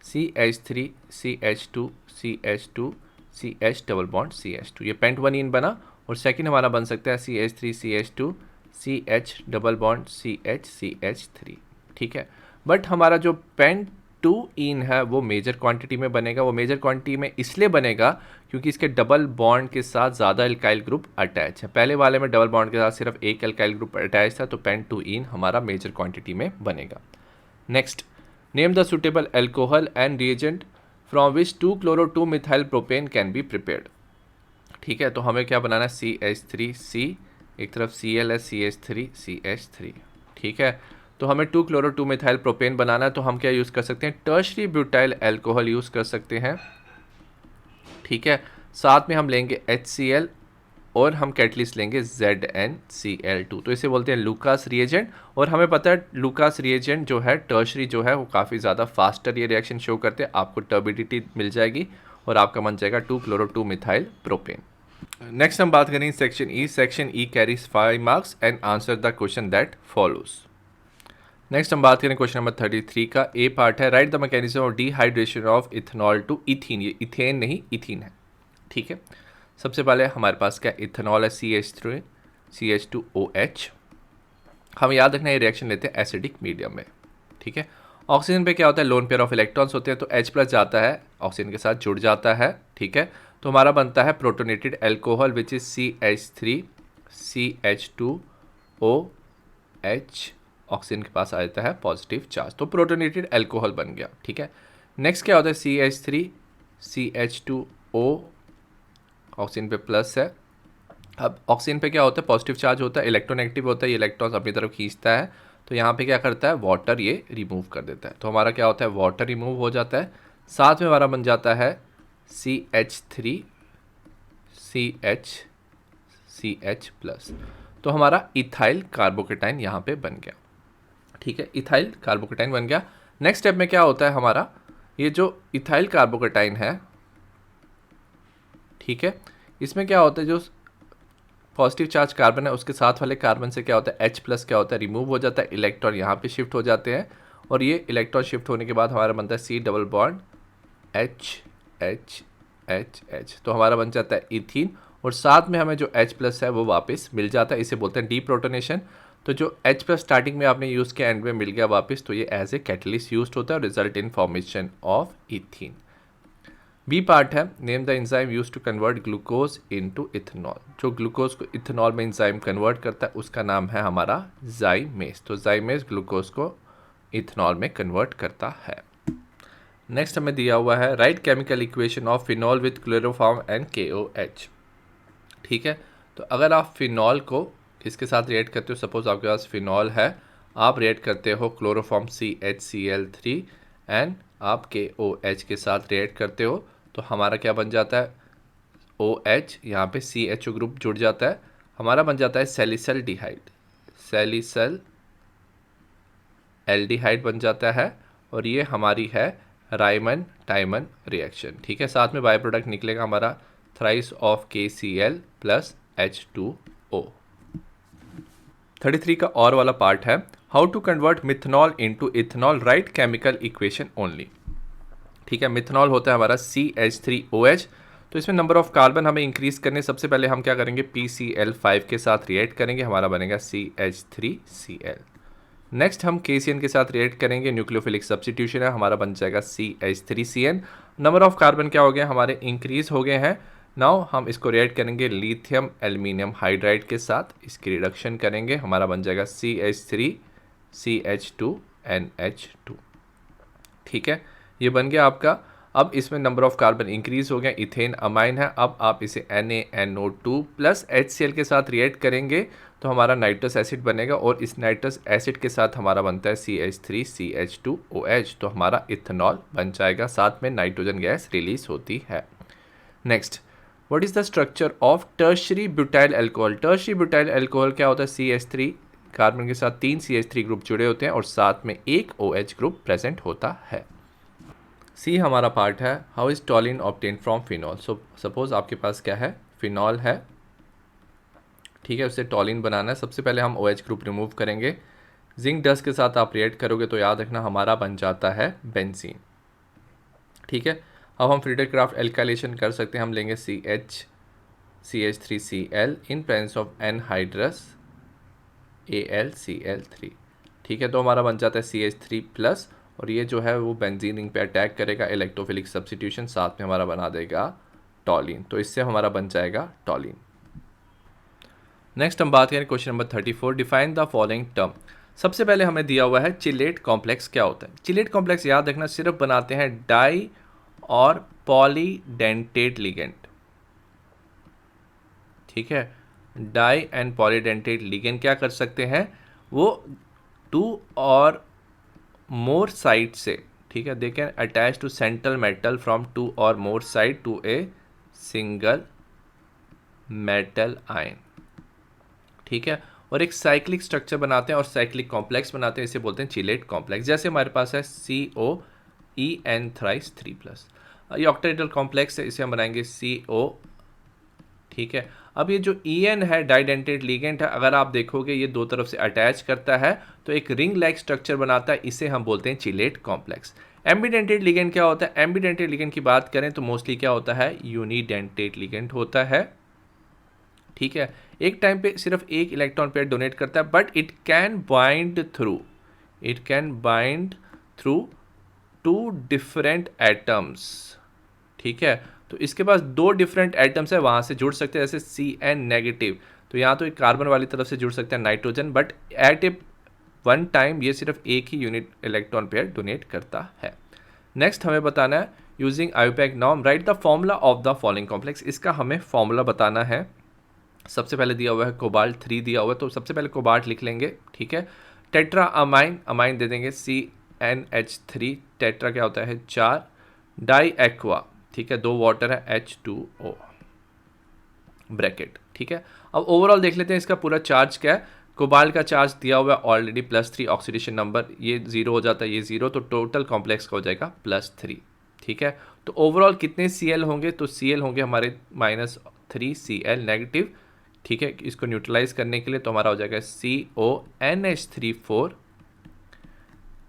CH3 CH2 CH2 CH double bond CH2, ये पेंट1इन बना. और सेकंड हमारा बन सकता है CH3 CH2 CH double bond CH CH3. ठीक है, बट हमारा जो पेंट2इन है वो मेजर क्वांटिटी में बनेगा. वो मेजर क्वांटिटी में इसलिए बनेगा क्योंकि इसके डबल बॉन्ड के साथ ज़्यादा एल्काइल ग्रुप अटैच है. पहले वाले में डबल बॉन्ड के साथ सिर्फ एक एल्काइल ग्रुप अटैच था, तो पेंट2इन हमारा मेजर क्वांटिटी में बनेगा. Next, name the suitable alcohol and reagent from which 2-chloro 2-methyl propane can be prepared. ठीक है, तो हमें क्या बनाना है? CH3C, एक तरफ Cl है CH3 CH3. ठीक है, तो हमें 2-chloro 2-methyl प्रोपेन बनाना है, तो हम क्या यूज़ कर सकते हैं? टर्शरी ब्यूटाइल एल्कोहल यूज़ कर सकते हैं. ठीक है, साथ में हम लेंगे HCl और हम कैटलिस्ट लेंगे ZnCl2, तो इसे बोलते हैं लूकास रिएजेंट. और हमें पता है लूकास रिएजेंट जो है टर्शरी जो है वो काफ़ी ज़्यादा फास्टर ये रिएक्शन शो करते हैं. आपको टर्बिडिटी मिल जाएगी और आपका बन जाएगा 2-chloro 2-methyl प्रोपेन. नेक्स्ट हम बात करेंगे section E. Section E carries 5 marks and answer the question that follows. Next हम बात करें क्वेश्चन नंबर 33 का. ए पार्ट है write the mechanism of dehydration of ethanol to ethene. ये इथेन नहीं इथीन है. ठीक है, सबसे पहले हमारे पास क्या इथेनॉल है CH3 CH2OH. हम याद रखना ये रिएक्शन लेते हैं एसिडिक मीडियम में. ठीक है, ऑक्सीजन पे क्या होता है? लोन पेयर ऑफ इलेक्ट्रॉन्स होते हैं, तो H+ जाता है ऑक्सीजन के साथ जुड़ जाता है. ठीक है, तो हमारा बनता है protonated alcohol which is CH3 CH2OH. Oxygen के पास आ जाता है पॉजिटिव चार्ज, तो प्रोटोनेटेड एल्कोहल बन गया. ठीक है, नेक्स्ट क्या होता है? CH3 CH2O, ऑक्सीजन पे प्लस है. अब ऑक्सीजन पे क्या होता है? पॉजिटिव चार्ज होता है, इलेक्ट्रोनेगेटिव होता है, ये इलेक्ट्रॉन्स अपनी तरफ खींचता है, तो यहाँ पे क्या करता है? वाटर ये रिमूव कर देता है, तो हमारा क्या होता है? वाटर रिमूव हो जाता है. साथ में हमारा बन जाता है CH3 CH तो हमारा इथाइल कार्बोकेटाइन यहाँ पे बन गया. ठीक है, इथाइल कार्बोकेटाइन बन गया. नेक्स्ट स्टेप में क्या होता है हमारा? ये जो इथाइल कार्बोकेटाइन है, ठीक है, इसमें क्या होता है? जो पॉजिटिव चार्ज कार्बन है उसके साथ वाले कार्बन से क्या होता है? H+ क्या होता है? रिमूव हो जाता है, इलेक्ट्रॉन यहाँ पे शिफ्ट हो जाते हैं, और ये इलेक्ट्रॉन शिफ्ट होने के बाद हमारा बनता है C डबल बॉन्ड H, तो हमारा बन जाता है इथीन, और साथ में हमें जो H+ है वो वापस मिल जाता है, इसे बोलते हैं डीप्रोटोनेशन. तो जो H+ स्टार्टिंग में आपने यूज़ किया एंड में मिल गया वापस, तो ये एज ए कैटलिस्ट यूज्ड होता है, result in formation of ethene. B part है name the enzyme use to convert glucose into ethanol. जो ग्लूकोज को इथेनॉल में एंजाइम कन्वर्ट करता है उसका नाम है हमारा जाइमेज. तो जाइमेज ग्लूकोज को इथेनॉल में कन्वर्ट करता है. नेक्स्ट हमें दिया हुआ है write chemical equation of phenol with chloroform and KOH. ठीक है, तो अगर आप फिनॉल को इसके साथ रिएक्ट करते हो, सपोज आपके पास फिनॉल है, आप रिएक्ट करते हो क्लोरोफॉर्म CHCl3 एंड आप KOH के साथ रिएक्ट करते हो, तो हमारा क्या बन जाता है? OH, यहाँ पे CHO ग्रुप जुड़ जाता है, हमारा बन जाता है सैलिसिलडिहाइड सैलिसल एल्डिहाइड बन जाता है और ये हमारी है रायमन टाइमन रिएक्शन। ठीक है, साथ में बाय प्रोडक्ट निकलेगा हमारा thrice of KCl plus H2O। 33 का और वाला पार्ट है how to convert methanol into ethanol, write chemical equation only. ठीक है, मिथनॉल होता है हमारा CH3OH। तो इसमें नंबर ऑफ कार्बन हमें इंक्रीज करने, सबसे पहले हम क्या करेंगे PCl5 के साथ रिएक्ट करेंगे, हमारा बनेगा CH3Cl। नेक्स्ट हम KCN के साथ रिएक्ट करेंगे, न्यूक्लियोफिलिक सब्स्टिट्यूशन है, हमारा बन जाएगा CH3CN। नंबर ऑफ कार्बन क्या हो गया हमारे इंक्रीज हो गए हैं। नाउ हम इसको रिएक्ट करेंगे लिथियम एल्यूमिनियम हाइड्राइड के साथ, इसकी रिडक्शन करेंगे, हमारा बन जाएगा CH3CH2NH2। ठीक है, ये बन गया आपका। अब इसमें नंबर ऑफ कार्बन इंक्रीज हो गया, इथेन अमाइन है। अब आप इसे NaNO2 प्लस HCl के साथ रिएक्ट करेंगे तो हमारा नाइट्रस एसिड बनेगा और इस नाइट्रस एसिड के साथ हमारा बनता है CH3CH2OH। तो हमारा इथेनॉल बन जाएगा, साथ में नाइट्रोजन गैस रिलीज होती है। Next, what is the structure of tertiary butyl alcohol. Tertiary butyl alcohol क्या होता है, CH3 कार्बन के साथ 3 CH3 ग्रुप जुड़े होते हैं और साथ में एक OH ग्रुप प्रेजेंट होता है। सी हमारा पार्ट है how is टॉलिन obtain from phenol. So suppose आपके पास क्या है, फिनॉल है। ठीक है, उससे टॉलिन बनाना है। सबसे पहले हम OH ग्रुप रिमूव करेंगे, जिंक डस्ट के साथ आप रिएक्ट करोगे तो याद रखना हमारा बन जाता है बेंजीन। ठीक है, अब हम फ्रीडर क्राफ्ट एल्काइलेशन कर सकते हैं। हम लेंगे CH3Cl in presence of anhydrous AlCl3। ठीक है, तो हमारा बन जाता है CH3 प्लस और ये जो है वो बेंजीन रिंग पे अटैक करेगा, इलेक्ट्रोफिलिक सब्स्टिट्यूशन, साथ में हमारा बना देगा टॉलिन। तो इससे हमारा बन जाएगा टॉलिन। नेक्स्ट हम बात करें question number 34, define the following term. सबसे पहले हमें दिया हुआ है चिलेट कॉम्प्लेक्स क्या होता है। चिलेट कॉम्प्लेक्स याद रखना सिर्फ बनाते हैं डाई और पॉलीडेंटेट लिगेंड। ठीक है, डाई एंड पॉलीडेंटेट लिगेंड क्या कर सकते हैं, वो 2 और मोर साइड से, ठीक है, they can attach to central metal from 2 और more side to a single metal ion. ठीक है, और एक साइक्लिक स्ट्रक्चर बनाते हैं और साइक्लिक कॉम्प्लेक्स बनाते हैं, इसे बोलते हैं चिलेट कॉम्प्लेक्स। जैसे हमारे पास है COEN थ्राइस 3+, ये ऑक्टेहेड्रल कॉम्प्लेक्स है, इसे हम बनाएंगे CO। ठीक है, अब ये जो EN है डाइडेंटेट लिगेंड है, अगर आप देखोगे ये दो तरफ से अटैच करता है तो एक रिंग लाइक स्ट्रक्चर बनाता है, इसे हम बोलते हैं चिलेट कॉम्प्लेक्स। एम्बीडेंटेट लिगेंड क्या होता है, एम्बीडेंटेट लिगेंड की बात करें तो मोस्टली क्या होता है, यूनिडेंटेट लिगेंड होता है। ठीक है, एक टाइम पे सिर्फ एक इलेक्ट्रॉन पेयर डोनेट करता है, but it can bind through 2 different atoms. ठीक है, तो इसके पास 2 डिफरेंट एटम्स है, वहाँ से जुड़ सकते हैं, जैसे CN नेगेटिव, तो यहाँ तो एक कार्बन वाली तरफ से जुड़ सकते हैं nitrogen, but at A one time ये सिर्फ एक ही यूनिट इलेक्ट्रॉन पेयर डोनेट करता है। नेक्स्ट हमें बताना है using IUPAC norm right the formula of the following complex. इसका हमें फॉर्मूला बताना है। सबसे पहले दिया हुआ है कोबाल्ट 3 दिया हुआ है, तो सबसे पहले कोबाल्ट लिख लेंगे। ठीक है, टेट्रा अमाइन दे देंगे CnH3, टेट्रा क्या होता है 4, डाई एक्वा, ठीक है 2 वाटर है H2O ब्रैकेट। ठीक है, अब ओवरऑल देख लेते हैं इसका पूरा चार्ज क्या है। कोबाल्ट का चार्ज दिया हुआ है ऑलरेडी +3, ऑक्सीडेशन नंबर ये 0 हो जाता है, ये 0, तो टोटल कॉम्प्लेक्स का हो जाएगा +3। ठीक है, तो ओवरऑल कितने Cl होंगे, तो Cl होंगे हमारे -3 Cl नेगेटिव। ठीक है, इसको न्यूट्रलाइज करने के लिए तो हमारा हो जाएगा CONH34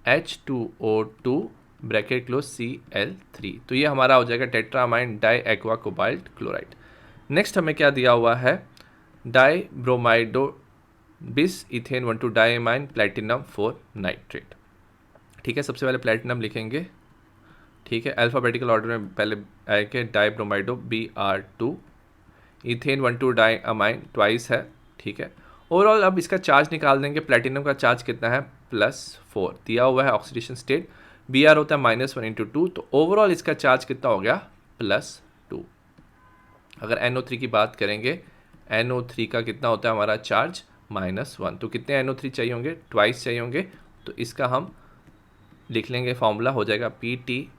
H2O2 bracket close Cl3। तो ये हमारा हो जाएगा tetraammine diaqua cobalt chloride. Next हमें क्या दिया हुआ है, डाई ब्रोमाइडो बिस इथेन 1,2 डाइमाइन प्लेटिनम 4 नाइट्रेट। ठीक है, सबसे पहले प्लेटिनम लिखेंगे। ठीक है, अल्फ़ाबेटिकल ऑर्डर में पहले आएंगे dibromido Br2, ethane 1,2 diamine twice है। ठीक है, ओवरऑल अब इसका चार्ज निकाल देंगे। प्लेटिनम का चार्ज कितना है +4 दिया हुआ है, ऑक्सीडेशन स्टेट Br होता है -1 × 2, तो ओवरऑल इसका चार्ज कितना हो गया +2। अगर NO3 की बात करेंगे, NO3 का कितना होता है हमारा चार्ज -1, तो कितने NO3 चाहिए होंगे, ट्वाइस चाहिए होंगे, तो इसका हम लिख लेंगे, फॉर्मूला हो जाएगा PT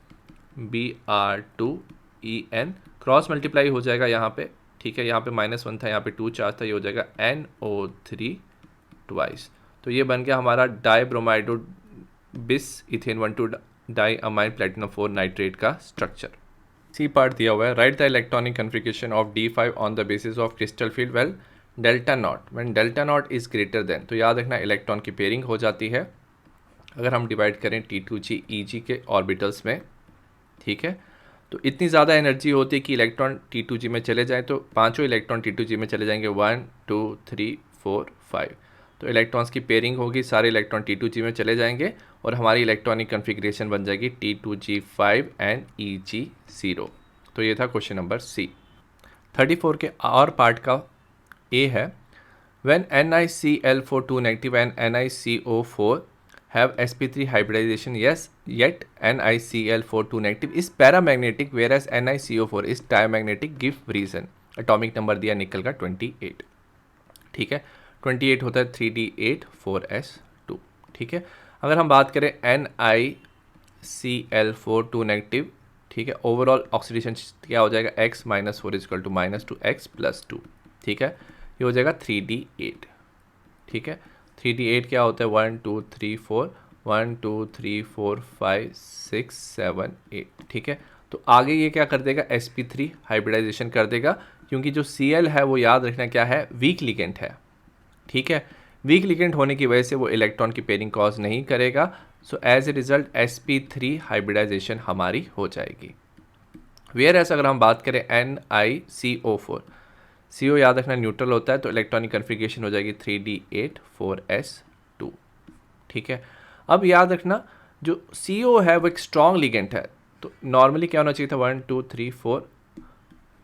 Br2En, क्रॉस मल्टीप्लाई हो जाएगा यहाँ पे। ठीक है, यहाँ पे -1 था, यहाँ पे 2 चार्ज था, ये हो जाएगा NO3 ट्वाइस। तो ये बन गया हमारा dibromido bis ethane 1,2 di amine platinum 4 nitrate का स्ट्रक्चर। सी पार्ट दिया हुआ है, write the electronic configuration of D5 on the basis of crystal field well delta naught when delta naught is greater than. तो याद रखना इलेक्ट्रॉन की पेयरिंग हो जाती है अगर हम डिवाइड करें T2G EG के ऑर्बिटल्स में, ठीक है। तो इतनी ज़्यादा एनर्जी होती है कि इलेक्ट्रॉन T2G में चले जाएँ, तो पांचों इलेक्ट्रॉन T2G में चले जाएंगे, 1 2 3 4 5। तो इलेक्ट्रॉन्स की पेयरिंग होगी, सारे इलेक्ट्रॉन T2G में चले जाएंगे और हमारी इलेक्ट्रॉनिक कन्फिग्रेशन बन जाएगी T2G5 एंड EG0। तो ये था क्वेश्चन नंबर सी। 34 के और पार्ट का ए है, when NiCl4 2 negative and NiCO4 have sp3 hybridization, yes, yet NiCl4 2 negative is paramagnetic whereas NiCO4 is diamagnetic, give reason। Atomic number दिया निकल का 28, ठीक है। 28 होता है 3d8 4s2, ठीक है। अगर हम बात करें NiCl4 2 नेगेटिव, ठीक है, ओवरऑल ऑक्सीडेशन क्या हो जाएगा, x minus 4 is equal to -2x + 2, ठीक है। ये हो जाएगा 3d8, ठीक है। 3d8 क्या होता है, 1 2 3 4 1 2 3 4 5 6 7 8, ठीक है। तो आगे ये क्या कर देगा, sp3 हाइब्रिडाइजेशन कर देगा, क्योंकि जो Cl है वो याद रखना क्या है, वीक लिगेंड है, ठीक है। वीक लिगेंड होने की वजह से वो इलेक्ट्रॉन की पेयरिंग कॉज नहीं करेगा। So as a result sp3 hybridisation हमारी हो जाएगी। वेयर एस अगर हम बात करें NiCO4, CO याद रखना न्यूट्रल होता है, तो इलेक्ट्रॉनिक कन्फिग्रेशन हो जाएगी 3d8 4s2, ठीक है। अब याद रखना जो CO है वो एक स्ट्रॉन्ग लिगेंड है, तो नॉर्मली क्या होना चाहिए था, 1 2 3 4,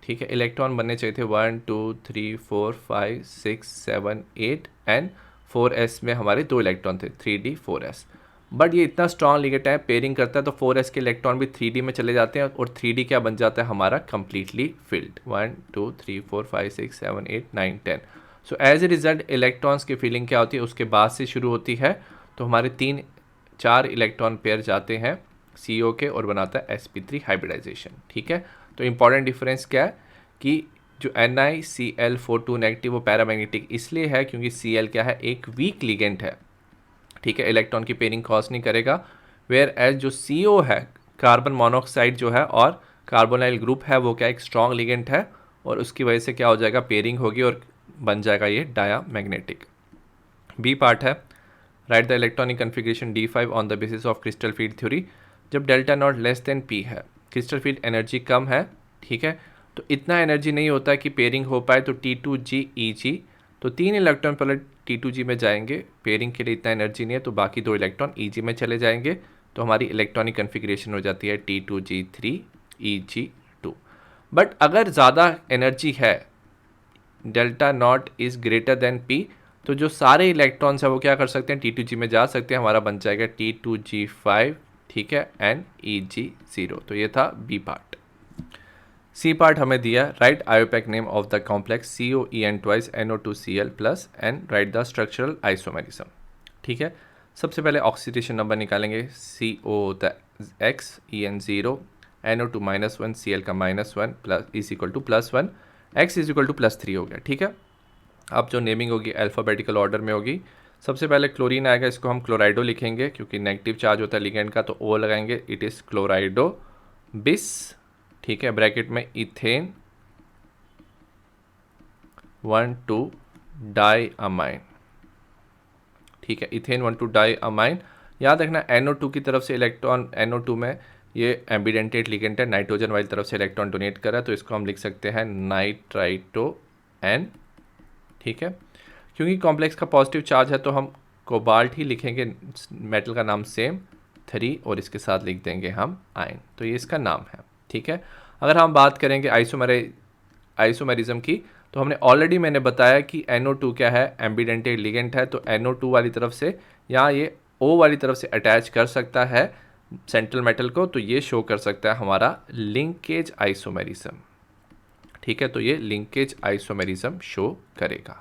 ठीक है। इलेक्ट्रॉन बनने चाहिए थे 1 2 3 4 5 6 7 8 एंड 4s में हमारे 2 इलेक्ट्रॉन थे, 3d 4s। बट ये इतना स्ट्रॉन्ग लिगेंड है, पेयरिंग करता है तो 4s के इलेक्ट्रॉन भी 3d में चले जाते हैं और 3d क्या बन जाता है हमारा, completely filled, 1 2 3 4 5 6 7 8 9 10। So as a result electrons की फीलिंग क्या होती है, उसके बाद से शुरू होती है। तो हमारे 4 इलेक्ट्रॉन पेयर जाते हैं CO के और बनाता है sp3 हाइब्रिडाइजेशन, ठीक है। तो इंपॉर्टेंट डिफरेंस क्या है कि जो NiCl4 2 नेगेटिव वो पैरामैग्नेटिक इसलिए है क्योंकि Cl क्या है, एक वीक लिगेंड है, ठीक है, इलेक्ट्रॉन की पेयरिंग कॉज नहीं करेगा। वेयर एज जो CO है, कार्बन मोनोऑक्साइड जो है और कार्बोनाइल ग्रुप है, वो क्या एक स्ट्रॉन्ग लिगेंड है और उसकी वजह से क्या हो जाएगा, पेयरिंग होगी और बन जाएगा ये डायामैग्नेटिक। बी पार्ट है, write the electronic configuration D5 on the basis of crystal field theory. जब delta not less than P है, क्रिस्टल फील्ड एनर्जी कम है, ठीक है, तो इतना एनर्जी नहीं होता है कि पेयरिंग हो पाए। तो T2G EG, तो 3 इलेक्ट्रॉन पहले T2G में जाएंगे, पेयरिंग के लिए इतना एनर्जी नहीं है, तो बाकी 2 इलेक्ट्रॉन EG में चले जाएंगे। तो हमारी इलेक्ट्रॉनिक कन्फिग्रेशन हो जाती है T2G3 EG2। बट अगर ज़्यादा एनर्जी है, delta not is greater than P, तो जो सारे इलेक्ट्रॉन्स हैं वो क्या कर सकते हैं, T2G में जा सकते हैं, हमारा बन जाएगा T2G5, ठीक है, एंड EG0। तो ये था बी पार्ट। सी पार्ट हमें दिया, right IUPAC name of the complex COEN twice NO2Cl plus and right the structural isomerism, ठीक है। सबसे पहले ऑक्सीडेशन नंबर निकालेंगे, CO होता है X EN0 NO2 -1 Cl का -1 plus is equal to +1 X is equal to +3 हो गया, ठीक है। अब जो नेमिंग होगी अल्फ़ाबेटिकल ऑर्डर में होगी। सबसे पहले क्लोरीन आएगा, इसको हम क्लोराइडो लिखेंगे क्योंकि नेगेटिव चार्ज होता है लिगेंड का, तो O लगाएंगे, इट इज़ क्लोराइडो बिस, ठीक है, ब्रैकेट में इथेन 1 2 डाई अमाइन, ठीक है, इथेन 1 2 डाई अमाइन। याद रखना NO2 की तरफ से इलेक्ट्रॉन, NO2 में ये एम्बिडेंटेड लिगेंड है, नाइट्रोजन वाली तरफ से इलेक्ट्रॉन डोनेट कर रहा है, तो इसको हम लिख सकते हैं नाइट्राइटो N, ठीक है। क्योंकि कॉम्प्लेक्स का पॉजिटिव चार्ज है तो हम कोबाल्ट ही लिखेंगे, मेटल का नाम सेम 3 और इसके साथ लिख देंगे हम आयन, तो ये इसका नाम है, ठीक है। अगर हम बात करेंगे आइसोमेरिज्म की, तो हमने ऑलरेडी मैंने बताया कि NO2 क्या है, एम्बिडेंटेड लिगेंड है, तो NO2 वाली तरफ से यहाँ ये O वाली तरफ से अटैच कर सकता है सेंट्रल मेटल को, तो ये शो कर सकता है हमारा लिंकेज आइसोमेरिज्म, ठीक है। तो ये लिंकेज आइसोमेरिज्म शो करेगा।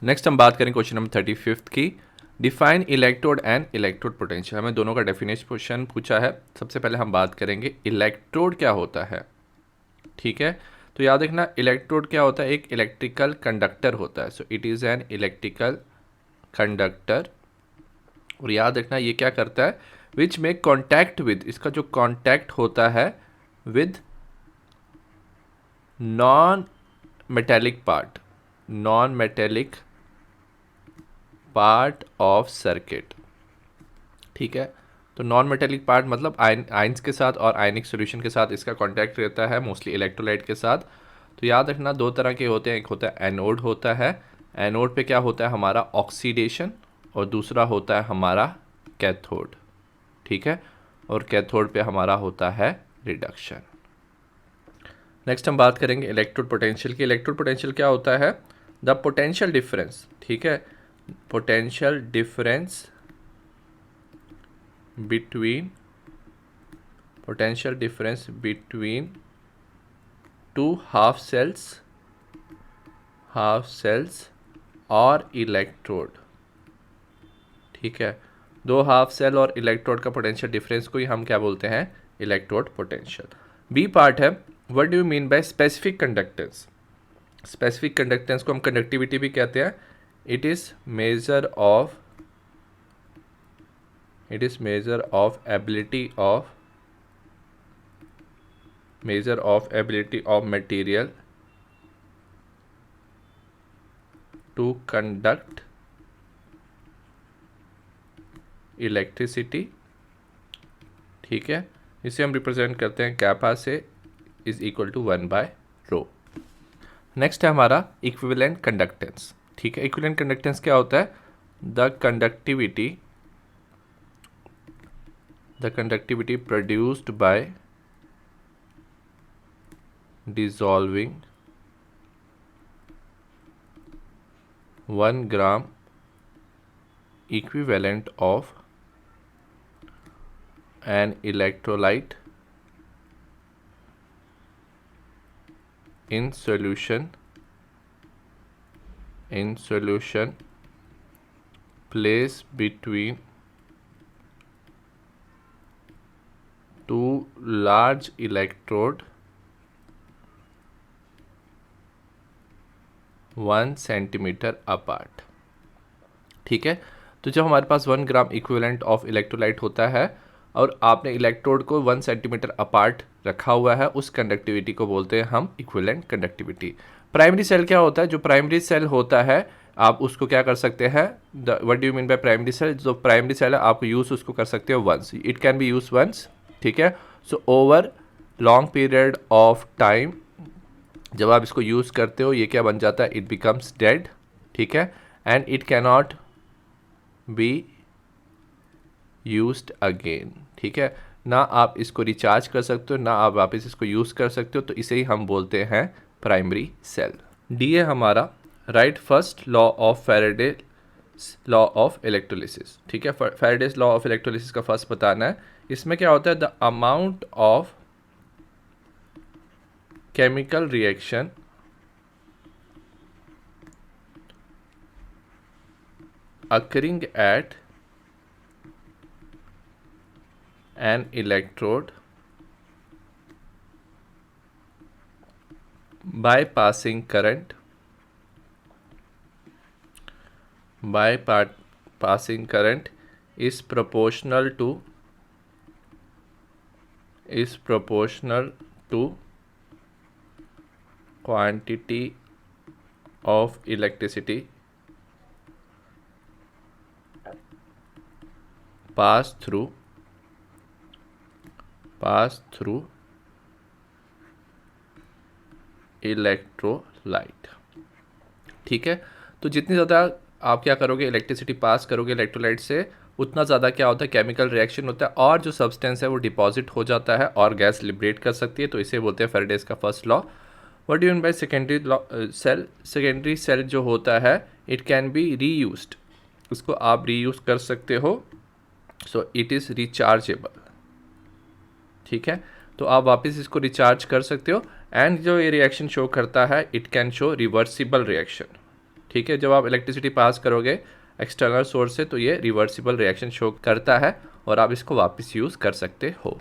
नेक्स्ट हम बात करेंगे क्वेश्चन नंबर 35 की, define electrode and electrode potential. हमें दोनों का डेफिनेशन पूछा है। सबसे पहले हम बात करेंगे इलेक्ट्रोड क्या होता है, ठीक है। तो याद रखना इलेक्ट्रोड क्या होता है, एक इलेक्ट्रिकल कंडक्टर होता है। So it is an electrical conductor, और याद रखना ये क्या करता है, विच में कॉन्टैक्ट विद, इसका जो कॉन्टैक्ट होता है with non metallic part of circuit. ठीक है, तो नॉन मेटेलिक पार्ट मतलब आयंस के साथ और आयनिक सॉल्यूशन के साथ इसका कांटेक्ट रहता है, मोस्टली इलेक्ट्रोलाइट के साथ। तो याद रखना दो तरह के होते हैं, एक होता है एनोड होता है, एनोड पे क्या होता है हमारा ऑक्सीडेशन, और दूसरा होता है हमारा कैथोड। ठीक है, और कैथोड पे हमारा होता है रिडक्शन। नेक्स्ट हम बात करेंगे इलेक्ट्रोड पोटेंशियल की। इलेक्ट्रोड पोटेंशियल क्या होता है, द पोटेंशियल डिफरेंस, ठीक है, potential difference between two half cells और इलेक्ट्रोड। ठीक है, दो हाफ सेल और इलेक्ट्रोड का पोटेंशियल डिफरेंस को ही हम क्या बोलते हैं, इलेक्ट्रोड पोटेंशियल। बी पार्ट है, what do you mean by specific conductance. Specific conductance को हम कंडक्टिविटी भी कहते हैं। It is measure of ability of material to conduct electricity। ठीक है, इसे हम रिप्रेजेंट करते हैं कैपा से, इज इक्वल टू 1/ρ। नेक्स्ट है हमारा इक्विवेलेंट कंडक्टेंस। ठीक है, इक्विवेलेंट कंडक्टेंस क्या होता है, the conductivity produced by dissolving 1 gram equivalent of an electrolyte in solution placed between two large electrode 1 centimetre apart. ठीक है, तो जब हमारे पास 1 ग्राम इक्विवेलेंट ऑफ इलेक्ट्रोलाइट होता है और आपने इलेक्ट्रोड को 1 सेंटीमीटर अपार्ट रखा हुआ है, उस कंडक्टिविटी को बोलते हैं हम इक्विवेलेंट कंडक्टिविटी। प्राइमरी सेल क्या होता है, जो प्राइमरी सेल होता है आप उसको क्या कर सकते हैं, what do you mean by primary cell, जो प्राइमरी सेल है आप यूज़ उसको कर सकते हो once, it can be use once. ठीक है, so over long period of time जब आप इसको यूज़ करते हो ये क्या बन जाता है, इट बिकम्स डेड। ठीक है, and it cannot be used again. ठीक है, ना आप इसको रिचार्ज कर सकते हो, ना आप वापस इसको यूज़ कर सकते हो, तो इसे ही हम बोलते हैं प्राइमरी सेल। डी है हमारा, right first law of Faraday law of electrolysis. ठीक है, फैराडेज लॉ ऑफ इलेक्ट्रोलिसिस का फर्स्ट बताना है। इसमें क्या होता है, the amount of chemical reaction occurring at an electrode by passing current is proportional to quantity of electricity pass through electrolyte. ठीक है, तो जितनी ज़्यादा आप क्या करोगे, इलेक्ट्रिसिटी पास करोगे इलेक्ट्रोलाइट से, उतना ज़्यादा क्या होता है, केमिकल रिएक्शन होता है और जो सब्सटेंस है वो डिपॉजिट हो जाता है और गैस लिबरेट कर सकती है। तो इसे बोलते हैं फैराडेज का first law. What do you mean by secondary cell. Secondary cell जो होता है इट कैन बी रीयूज्ड, उसको आप रीयूज कर सकते हो, सो इट इज़ रिचार्जेबल। ठीक है, तो आप वापस इसको रिचार्ज कर सकते हो, एंड जो ये रिएक्शन शो करता है it can show reversible reaction. ठीक है, जब आप इलेक्ट्रिसिटी पास करोगे एक्सटर्नल सोर्स से तो ये रिवर्सिबल रिएक्शन शो करता है और आप इसको वापस यूज़ कर सकते हो।